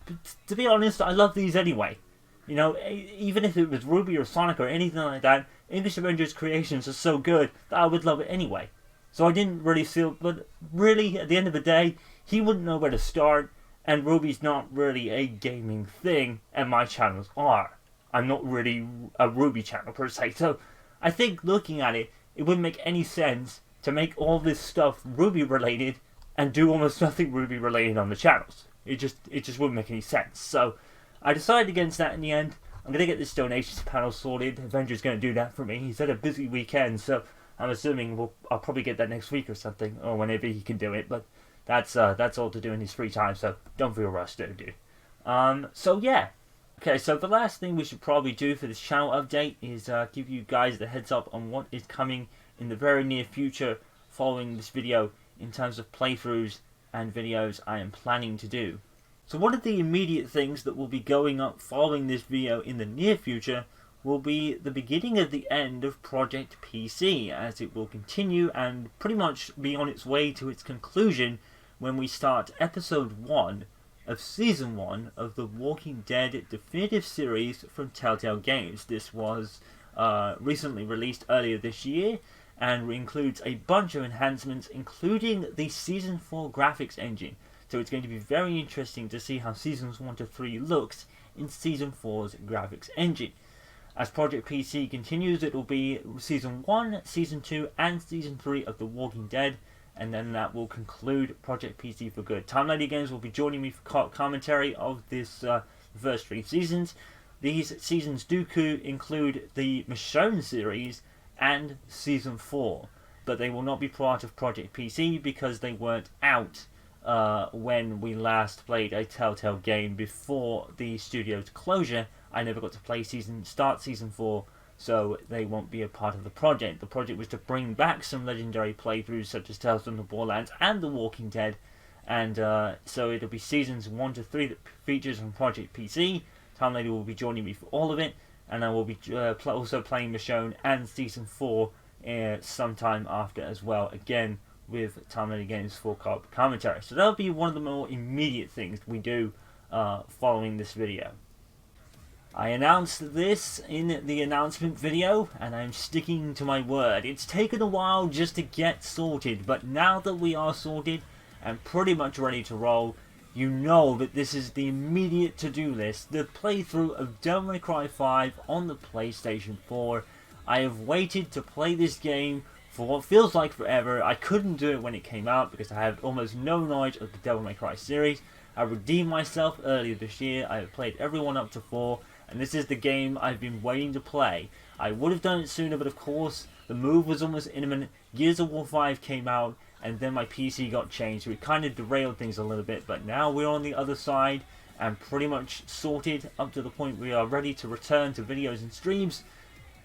to be honest, I love these anyway. You know, even if it was RWBY or Sonic or anything like that, English Avengers creations are so good that I would love it anyway. So I didn't really feel, but really, at the end of the day, he wouldn't know where to start, and RWBY's not really a gaming thing, and my channels are. I'm not really a RWBY channel per se, so I think looking at it, it wouldn't make any sense to make all this stuff RWBY related and do almost nothing RWBY related on the channels. It just wouldn't make any sense. So I decided against that in the end. I'm going to get this donations panel sorted. Avenger's going to do that for me. He's had a busy weekend, so I'm assuming I'll probably get that next week or something, or whenever he can do it. But that's all to do in his free time, so don't feel rushed, dude. So yeah. Okay, so the last thing we should probably do for this channel update is give you guys the heads up on what is coming in the very near future following this video in terms of playthroughs and videos I am planning to do. So one of the immediate things that will be going up following this video in the near future will be the beginning of the end of Project PC, as it will continue and pretty much be on its way to its conclusion when we start episode 1 of Season 1 of the Walking Dead Definitive Series from Telltale Games. This was recently released earlier this year and includes a bunch of enhancements, including the Season 4 graphics engine. So it's going to be very interesting to see how Seasons 1 to 3 looks in Season 4's graphics engine. As Project PC continues, it will be Season 1, Season 2 and Season 3 of The Walking Dead, and then that will conclude Project PC for good. Time Lady Games will be joining me for commentary of this first 3 seasons. These seasons do include the Michonne series and Season 4, but they will not be part of Project PC because they weren't out when we last played a Telltale game before the studio's closure. I never got to start Season 4, so they won't be a part of the project. The project was to bring back some legendary playthroughs such as Tales from the Borderlands and The Walking Dead, and so it'll be Seasons 1 to 3 that features on Project PC. Time Lady will be joining me for all of it, and I will be also playing Michonne and Season 4 sometime after as well, again with Time Lady Games for commentary. So that'll be one of the more immediate things we do following this video. I announced this in the announcement video, and I'm sticking to my word. It's taken a while just to get sorted, but now that we are sorted and pretty much ready to roll, you know that this is the immediate to-do list, the playthrough of Devil May Cry 5 on the PlayStation 4. I have waited to play this game for what feels like forever. I couldn't do it when it came out because I had almost no knowledge of the Devil May Cry series. I redeemed myself earlier this year. I have played everyone up to 4. And this is the game I've been waiting to play. I would have done it sooner, but of course, the move was almost imminent. Gears of War 5 came out, and then my PC got changed, so it kind of derailed things a little bit. But now we're on the other side, and pretty much sorted up to the point we are ready to return to videos and streams.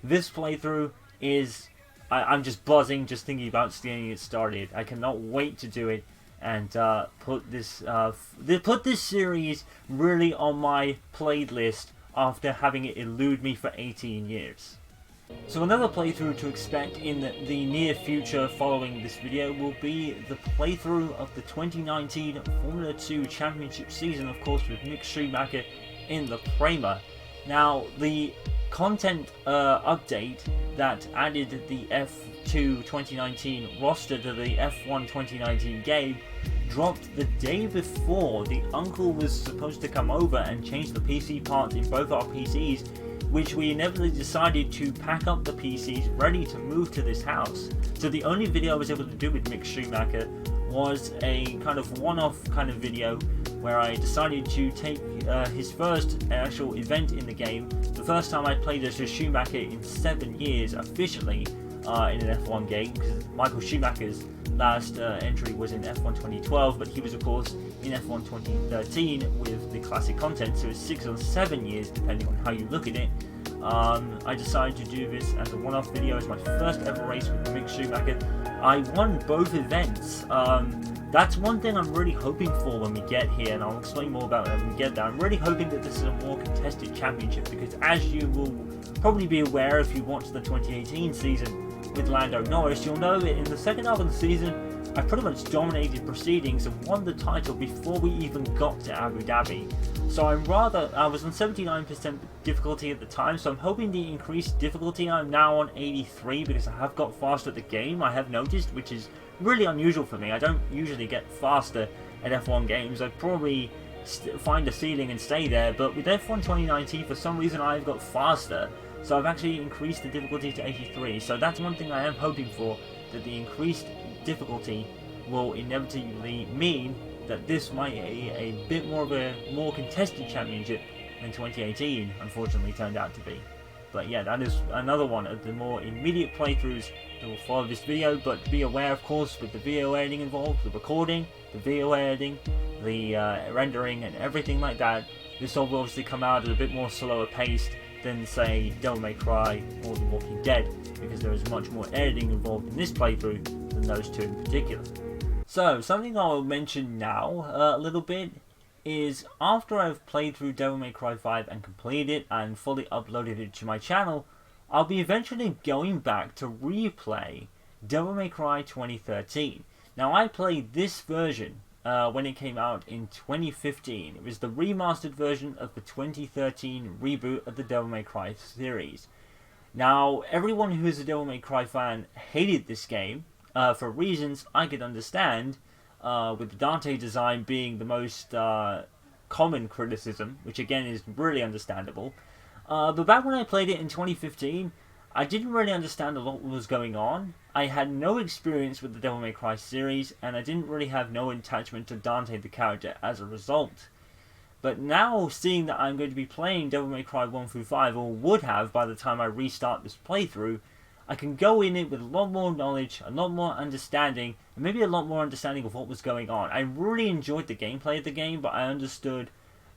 This playthrough is... I'm just buzzing just thinking about getting it started. I cannot wait to do it and put this series really on my playlist after having it elude me for 18 years. So another playthrough to expect in the near future following this video will be the playthrough of the 2019 Formula 2 Championship season, of course with Mick Schumacher in the Prema. Now the content update that added the F2 2019 roster to the F1 2019 game dropped the day before the uncle was supposed to come over and change the PC parts in both our PCs, which we inevitably decided to pack up the PCs ready to move to this house. So the only video I was able to do with Mick Schumacher was a kind of one-off kind of video where I decided to take his first actual event in the game, the first time I played as Schumacher in 7 years officially in an F1 game, because Michael Schumacher's last entry was in F1 2012, but he was of course in F1 2013 with the classic content, so it's 6 or 7 years depending on how you look at it. I decided to do this as a one-off video as my first ever race with Mick Schumacher. I won both events. That's one thing I'm really hoping for when we get here, and I'll explain more about it when we get there. I'm really hoping that this is a more contested championship, because as you will probably be aware if you watched the 2018 season with Lando Norris, you'll know that in the second half of the season I pretty much dominated proceedings and won the title before we even got to Abu Dhabi. So I was on 79% difficulty at the time, so I'm hoping the increased difficulty, I'm now on 83 because I have got faster at the game, I have noticed, which is really unusual for me. I don't usually get faster at F1 games. I'd probably find a ceiling and stay there, but with F1 2019 for some reason I've got faster, so I've actually increased the difficulty to 83. So that's one thing I am hoping for, that the increased difficulty will inevitably mean that this might be a bit more of a more contested championship than 2018 unfortunately turned out to be. But yeah, that is another one of the more immediate playthroughs that will follow this video, but be aware of course with the video editing involved, the recording, the video editing, the rendering and everything like that, this will obviously come out at a bit more slower paced than, say, Devil May Cry or The Walking Dead, because there is much more editing involved in this playthrough than those two in particular. So, something I'll mention now a little bit is after I've played through Devil May Cry 5 and completed it and fully uploaded it to my channel, I'll be eventually going back to replay Devil May Cry 2013. Now, I played this version when it came out in 2015. It was the remastered version of the 2013 reboot of the Devil May Cry series. Now, everyone who is a Devil May Cry fan hated this game for reasons I could understand, with the Dante design being the most common criticism, which again is really understandable. But back when I played it in 2015, I didn't really understand a lot what was going on. I had no experience with the Devil May Cry series, and I didn't really have no attachment to Dante the character as a result. But now, seeing that I'm going to be playing Devil May Cry 1 through 5, or would have by the time I restart this playthrough, I can go in it with a lot more knowledge, a lot more understanding, and maybe a lot more understanding of what was going on. I really enjoyed the gameplay of the game, but I understood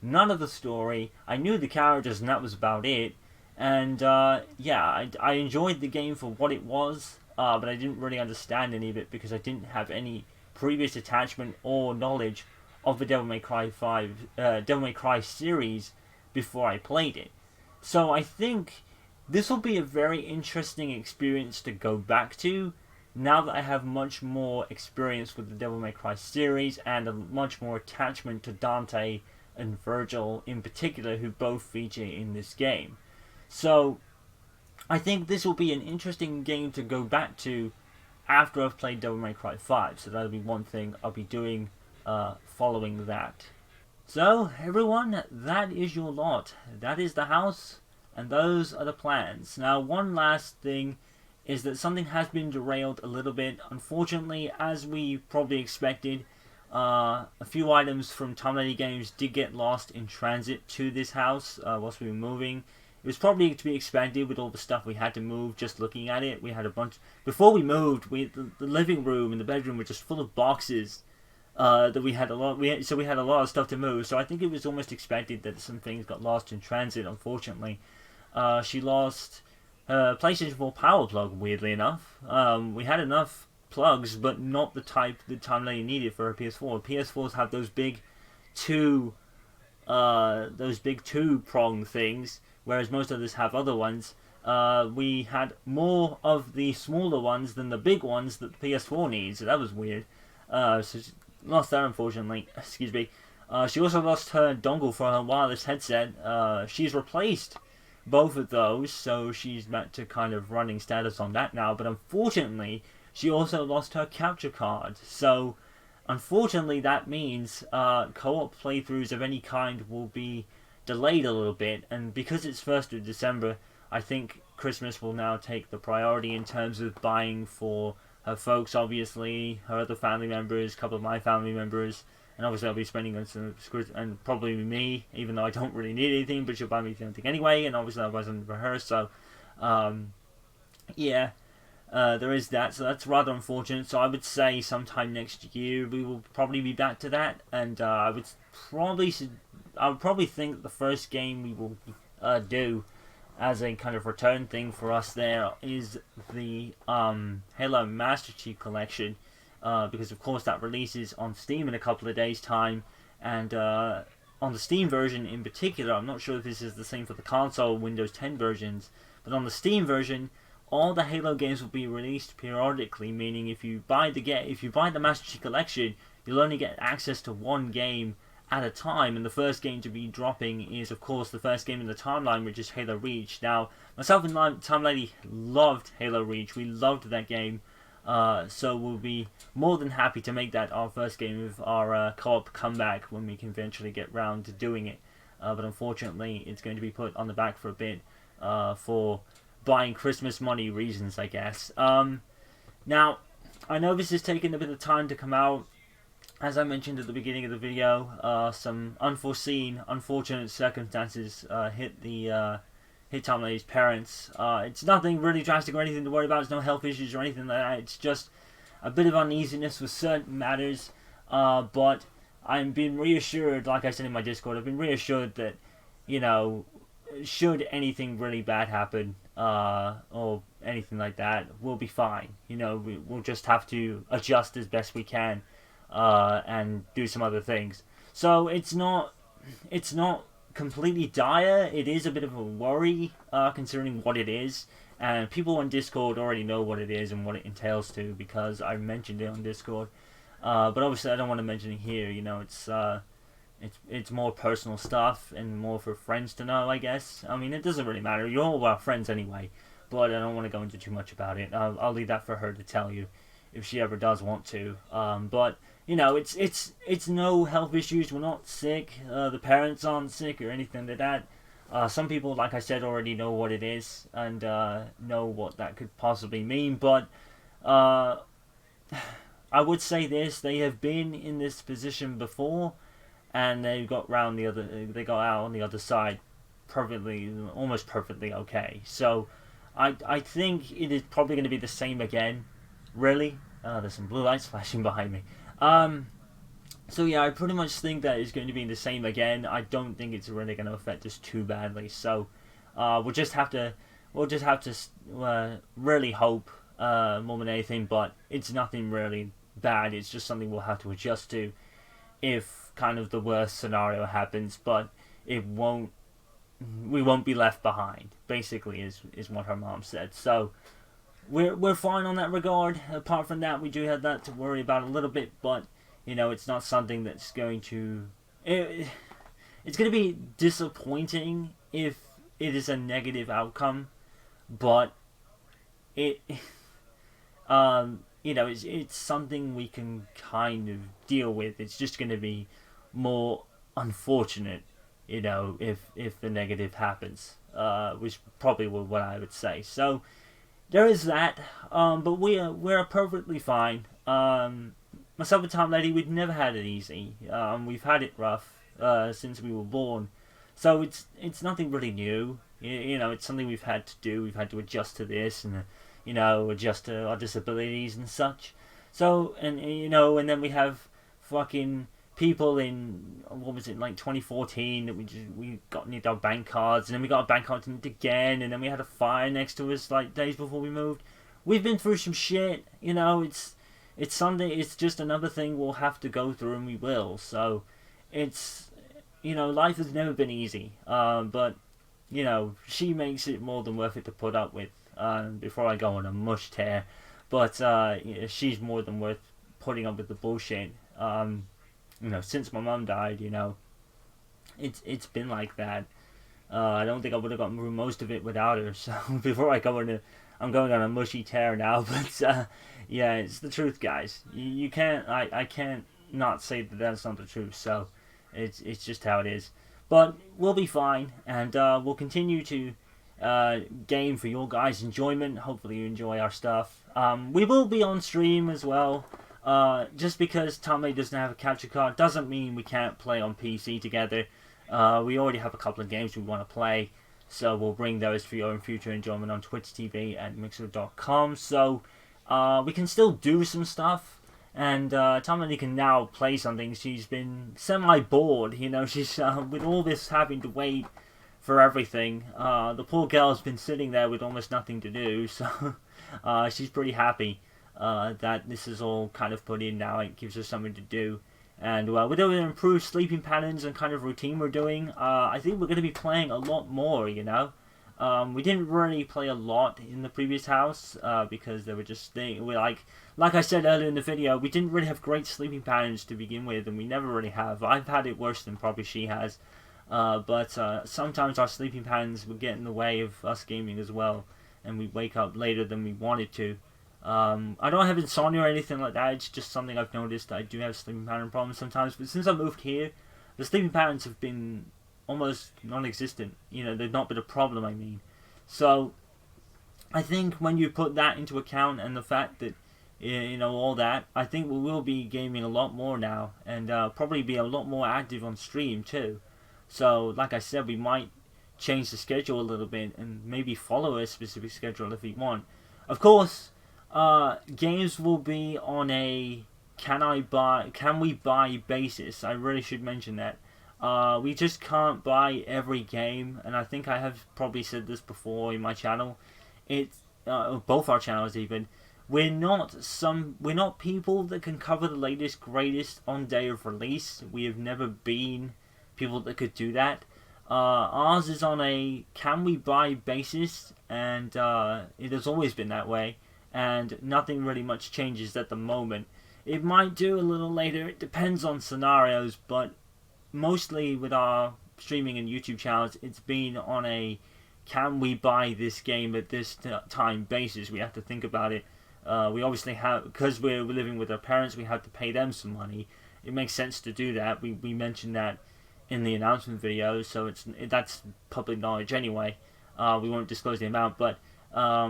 none of the story. I knew the characters, and that was about it. And yeah, I enjoyed the game for what it was, but I didn't really understand any of it because I didn't have any previous attachment or knowledge of the Devil May Cry Devil May Cry series before I played it. So I think this will be a very interesting experience to go back to now that I have much more experience with the Devil May Cry series and a much more attachment to Dante and Virgil in particular, who both feature in this game. So, I think this will be an interesting game to go back to after I've played Devil May Cry 5. So that'll be one thing I'll be doing following that. So, everyone, that is your lot. That is the house, and those are the plans. Now, one last thing is that something has been derailed a little bit. Unfortunately, as we probably expected, a few items from Tom Lady Games did get lost in transit to this house whilst we were moving. It was probably to be expected with all the stuff we had to move. Just looking at it, we had a bunch. Before we moved, the living room and the bedroom were just full of boxes that we had a lot. So we had a lot of stuff to move. So I think it was almost expected that some things got lost in transit. Unfortunately, she lost her PlayStation 4 power plug. Weirdly enough, we had enough plugs, but not the type that Tom Lady needed for her PS4. PS4s have those big two prong things, whereas most others have other ones. We had more of the smaller ones than the big ones that the PS4 needs, so that was weird. So she lost that, unfortunately. Excuse me. She also lost her dongle for her wireless headset. She's replaced both of those, so she's back to kind of running status on that now, but unfortunately, she also lost her capture card. So, unfortunately, that means co-op playthroughs of any kind will be delayed a little bit, and because it's 1st of December, I think Christmas will now take the priority in terms of buying for her folks, obviously, her other family members, a couple of my family members, and obviously I'll be spending on some, and probably me, even though I don't really need anything, but she'll buy me something anyway, and obviously I'll buy something for her, so, yeah. There is that, so that's rather unfortunate. So I would say sometime next year we will probably be back to that, and I would probably think that the first game we will do as a kind of return thing for us there is the Halo Master Chief Collection, because of course that releases on Steam in a couple of days' time, and on the Steam version in particular, I'm not sure if this is the same for the console Windows 10 versions, but on the Steam version, all the Halo games will be released periodically, meaning if you buy the Master Chief Collection, you'll only get access to one game at a time, and the first game to be dropping is, of course, the first game in the timeline, which is Halo Reach. Now, myself and Tom Lady loved Halo Reach. We loved that game, so we'll be more than happy to make that our first game of our co-op comeback when we can eventually get round to doing it. But unfortunately, it's going to be put on the back for a bit for buying Christmas money reasons, I guess. Now, I know this has taken a bit of time to come out. As I mentioned at the beginning of the video, some unforeseen, unfortunate circumstances hit Tom Lady's parents. It's nothing really drastic or anything to worry about. There's no health issues or anything like that. It's just a bit of uneasiness with certain matters. But I'm being reassured, like I said in my Discord, I've been reassured that, you know, should anything really bad happen, or anything like that, we'll be fine. You know, we'll just have to adjust as best we can, and do some other things. So it's not completely dire. It is a bit of a worry, considering what it is. And people on Discord already know what it is and what it entails too, because I mentioned it on Discord. But obviously I don't want to mention it here. You know, it's more personal stuff and more for friends to know, I guess. I mean, it doesn't really matter. You're all our friends anyway. But I don't want to go into too much about it. I'll leave that for her to tell you, if she ever does want to. But you know, it's no health issues. We're not sick. The parents aren't sick or anything like that. Some people, like I said, already know what it is and know what that could possibly mean. But I would say this: they have been in this position before, and they got out on the other side almost perfectly okay. So I think it is probably going to be the same again. Really, there's some blue lights flashing behind me. So yeah, I pretty much think that it's going to be the same again. I don't think it's really going to affect us too badly. So we'll just have to really hope, more than anything. But it's nothing really bad. It's just something we'll have to adjust to if kind of the worst scenario happens. But we won't be left behind. Basically, is what her mom said. So we're fine on that regard. Apart from that, we do have that to worry about a little bit, but you know, it's not something that's going to. It's going to be disappointing if it is a negative outcome, but you know, it's something we can kind of deal with. It's just going to be more unfortunate, you know, if the negative happens, which probably what I would say. So there is that, but we're perfectly fine. Myself and Tom Lady, we've never had it easy. We've had it rough since we were born, so it's nothing really new. You know, it's something we've had to do. We've had to adjust to this, and you know, adjust to our disabilities and such. So, and you know, and then we have fucking people in, what was it, like 2014 that we need our bank cards, and then we got our bank cards again, and then we had a fire next to us like days before we moved. We've been through some shit, you know. It's something. It's just another thing we'll have to go through, and we will. So it's, you know, life has never been easy, but you know, she makes it more than worth it to put up with. Before I go on a mush tear, but you know, she's more than worth putting up with the bullshit. You know, since my mum died, you know, it's been like that. I don't think I would have gotten through most of it without her. So before I go into, I'm going on a mushy tear now. But yeah, it's the truth, guys. You can't, I can't not say that that's not the truth. So it's just how it is. But we'll be fine, and we'll continue to game for your guys' enjoyment. Hopefully you enjoy our stuff. We will be on stream as well. Just because Tommy doesn't have a capture card doesn't mean we can't play on PC together. We already have a couple of games we want to play, so we'll bring those for your own future enjoyment on Twitch TV and Mixer.com. So we can still do some stuff, and Tommy can now play something. She's been semi-bored, you know. She's with all this having to wait for everything. The poor girl's been sitting there with almost nothing to do, so she's pretty happy that this is all kind of put in now. It gives her something to do. And with the improved sleeping patterns and kind of routine we're doing, I think we're going to be playing a lot more, you know. We didn't really play a lot in the previous house because they were just like I said earlier in the video, we didn't really have great sleeping patterns to begin with, and we never really have. I've had it worse than probably she has. But sometimes our sleeping patterns would get in the way of us gaming as well, and we wake up later than we wanted to. I don't have insomnia or anything like that. It's just something I've noticed. I do have sleeping pattern problems sometimes, but since I moved here, the sleeping patterns have been almost non-existent. You know, they've not been a problem, I mean. So I think when you put that into account, and the fact that, you know, all that, I think we will be gaming a lot more now, and probably be a lot more active on stream too. So, like I said, we might change the schedule a little bit and maybe follow a specific schedule if we want. Of course, games will be on a can we buy basis? I really should mention that. We just can't buy every game, and I think I have probably said this before in my channel. It's both our channels even. We're not people that can cover the latest greatest on day of release. We have never been people that could do that. Ours is on a can we buy basis, and it has always been that way, and nothing really much changes at the moment. It might do a little later, it depends on scenarios, but mostly with our streaming and YouTube channels, it's been on a can we buy this game at this time basis. We have to think about it. We obviously have, because we're living with our parents, we have to pay them some money. It makes sense to do that. We mentioned that in the announcement video, so that's public knowledge anyway. We won't disclose the amount, but I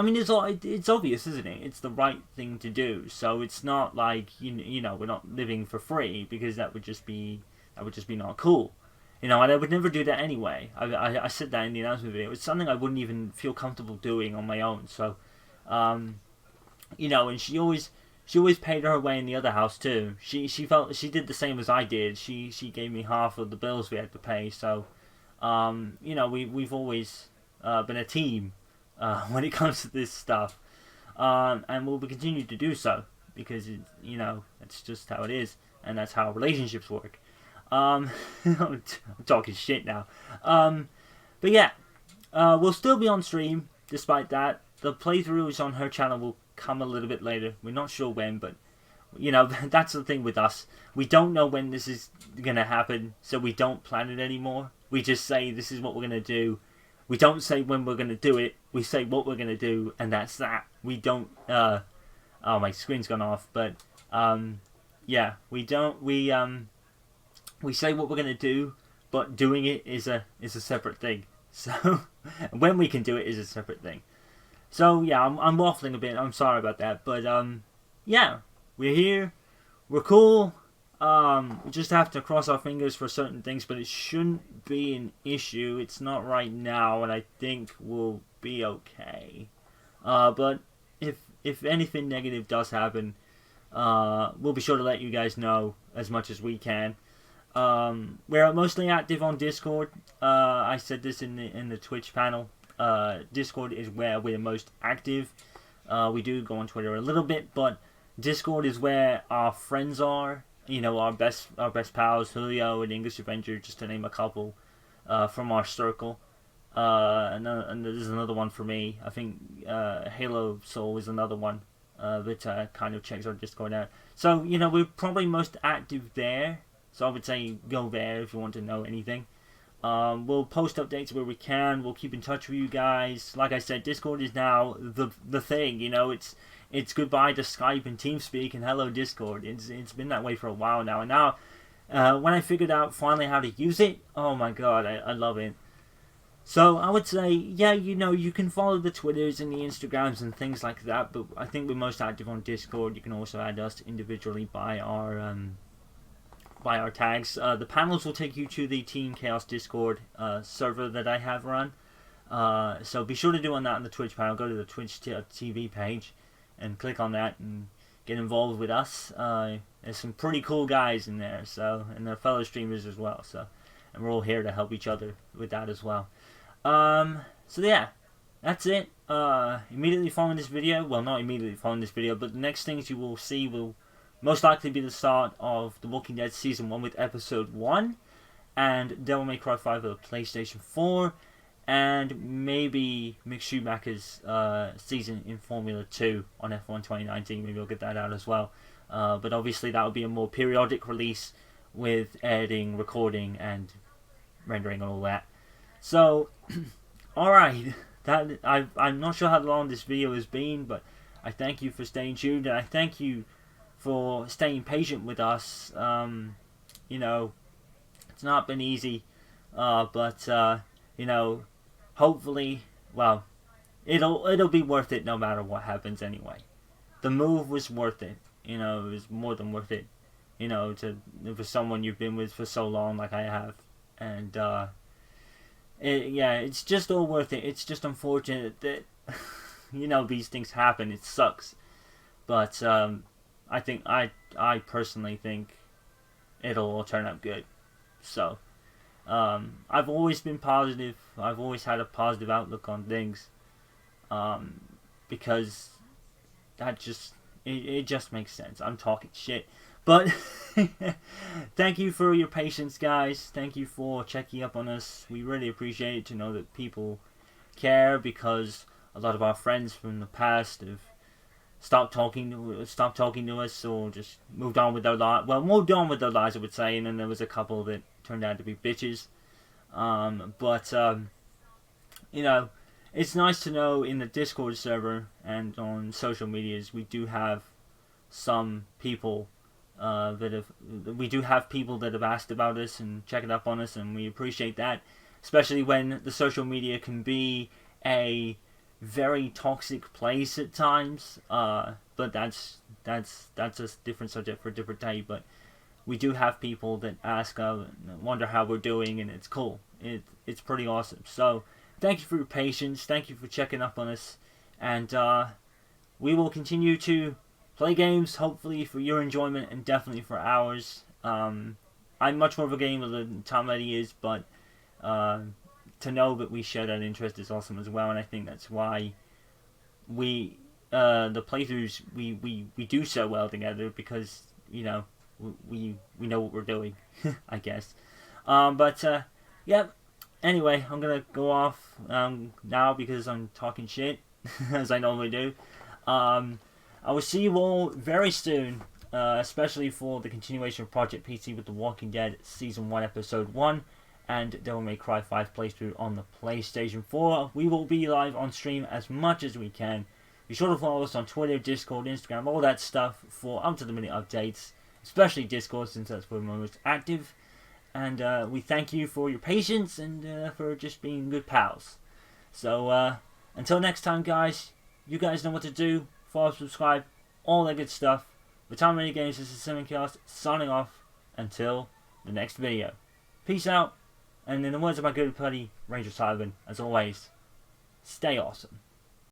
mean, it's obvious, isn't it? It's the right thing to do. So it's not like you know we're not living for free, because that would just be not cool. You know, and I would never do that anyway. I said that in the announcement video. It's something I wouldn't even feel comfortable doing on my own. So, you know, and she always paid her way in the other house too. She felt she did the same as I did. She gave me half of the bills we had to pay. So, you know, we've always been a team when it comes to this stuff, and we'll continue to do so, because you know, that's just how it is, and that's how relationships work. I'm talking shit now. But yeah, we'll still be on stream despite that. The playthroughs on her channel will come a little bit later. We're not sure when, but you know, that's the thing with us. We don't know when this is gonna happen, so we don't plan it anymore. We just say this is what we're gonna do. We don't say when we're gonna do it. We say what we're gonna do, and that's that. We don't. Oh, my screen's gone off. But yeah, we don't. We say what we're gonna do, but doing it is a separate thing. So when we can do it is a separate thing. So yeah, I'm waffling a bit. I'm sorry about that, but yeah, we're here. We're cool. We just have to cross our fingers for certain things, but it shouldn't be an issue. It's not right now, and I think we'll be okay. But if anything negative does happen, we'll be sure to let you guys know as much as we can. We're mostly active on Discord. I said this in the Twitch panel. Discord is where we're most active. We do go on Twitter a little bit, but Discord is where our friends are. You know, our best pals, Julio and English Avenger, just to name a couple, from our circle. And there's another one for me. I think Halo Soul is another one that kind of checks our Discord out. So, you know, we're probably most active there. So I would say go there if you want to know anything. We'll post updates where we can. We'll keep in touch with you guys. Like I said, Discord is now the thing. You know, it's goodbye to Skype and TeamSpeak and hello Discord. It's been that way for a while now. And now, when I figured out finally how to use it, oh my god, I love it. So I would say, yeah, you know, you can follow the Twitters and the Instagrams and things like that. But I think we're most active on Discord. You can also add us individually by our tags. The panels will take you to the Team Chaos Discord server that I have run. So be sure to do on that on the Twitch panel. Go to the Twitch TV page and click on that and get involved with us. There's some pretty cool guys in there, so, and they're fellow streamers as well. So, and we're all here to help each other with that as well. So yeah, that's it. Immediately following this video, well, not immediately following this video, but the next things you will see will most likely be the start of The Walking Dead Season 1 with Episode 1, and Devil May Cry 5 for the PlayStation 4, and maybe Mick Schumacher's season in Formula 2 on F1 2019. Maybe I'll get that out as well. But obviously that will be a more periodic release with editing, recording, and rendering and all that. So, alright, I'm not sure how long this video has been, but I thank you for staying tuned, and I thank you for staying patient with us. You know, it's not been easy, but you know, hopefully, well, it'll be worth it no matter what happens anyway. The move was worth it. You know, it was more than worth it. You know, for someone you've been with for so long, like I have, and yeah, it's just all worth it. It's just unfortunate that you know these things happen. It sucks, but I personally think it'll all turn out good. So, I've always been positive. I've always had a positive outlook on things, because it just makes sense. I'm talking shit, but thank you for your patience, guys. Thank you for checking up on us. We really appreciate it to know that people care, because a lot of our friends from the past have stopped talking to us, or just moved on with their lives. Well, moved on with their lives, I would say, and then there was a couple that turned out to be bitches. But you know, it's nice to know in the Discord server and on social medias we do have some people we do have people that have asked about us and checking up on us, and we appreciate that, especially when the social media can be a very toxic place at times. But that's a different subject for a different day. But we do have people that ask and wonder how we're doing, and it's cool. It's pretty awesome. So thank you for your patience. Thank you for checking up on us, and we will continue to play games, hopefully for your enjoyment and definitely for ours. I'm much more of a gamer than Tom Eddie is, but to know that we share that interest is awesome as well, and I think that's why we the playthroughs we do so well together, because you know we know what we're doing. I guess. But yeah. Anyway, I'm gonna go off now because I'm talking shit as I normally do. I will see you all very soon, especially for the continuation of Project PC with The Walking Dead Season 1 Episode 1 and Devil May Cry 5 playthrough on the PlayStation 4. We will be live on stream as much as we can. Be sure to follow us on Twitter, Discord, Instagram, all that stuff for up-to-the-minute updates, especially Discord since that's where we're most active. And we thank you for your patience and for just being good pals. So until next time, guys, you guys know what to do. Follow, subscribe, all that good stuff. For Tom Many Games, this is Simincast signing off until the next video. Peace out, and in the words of my good buddy Ranger Sullivan, as always, stay awesome.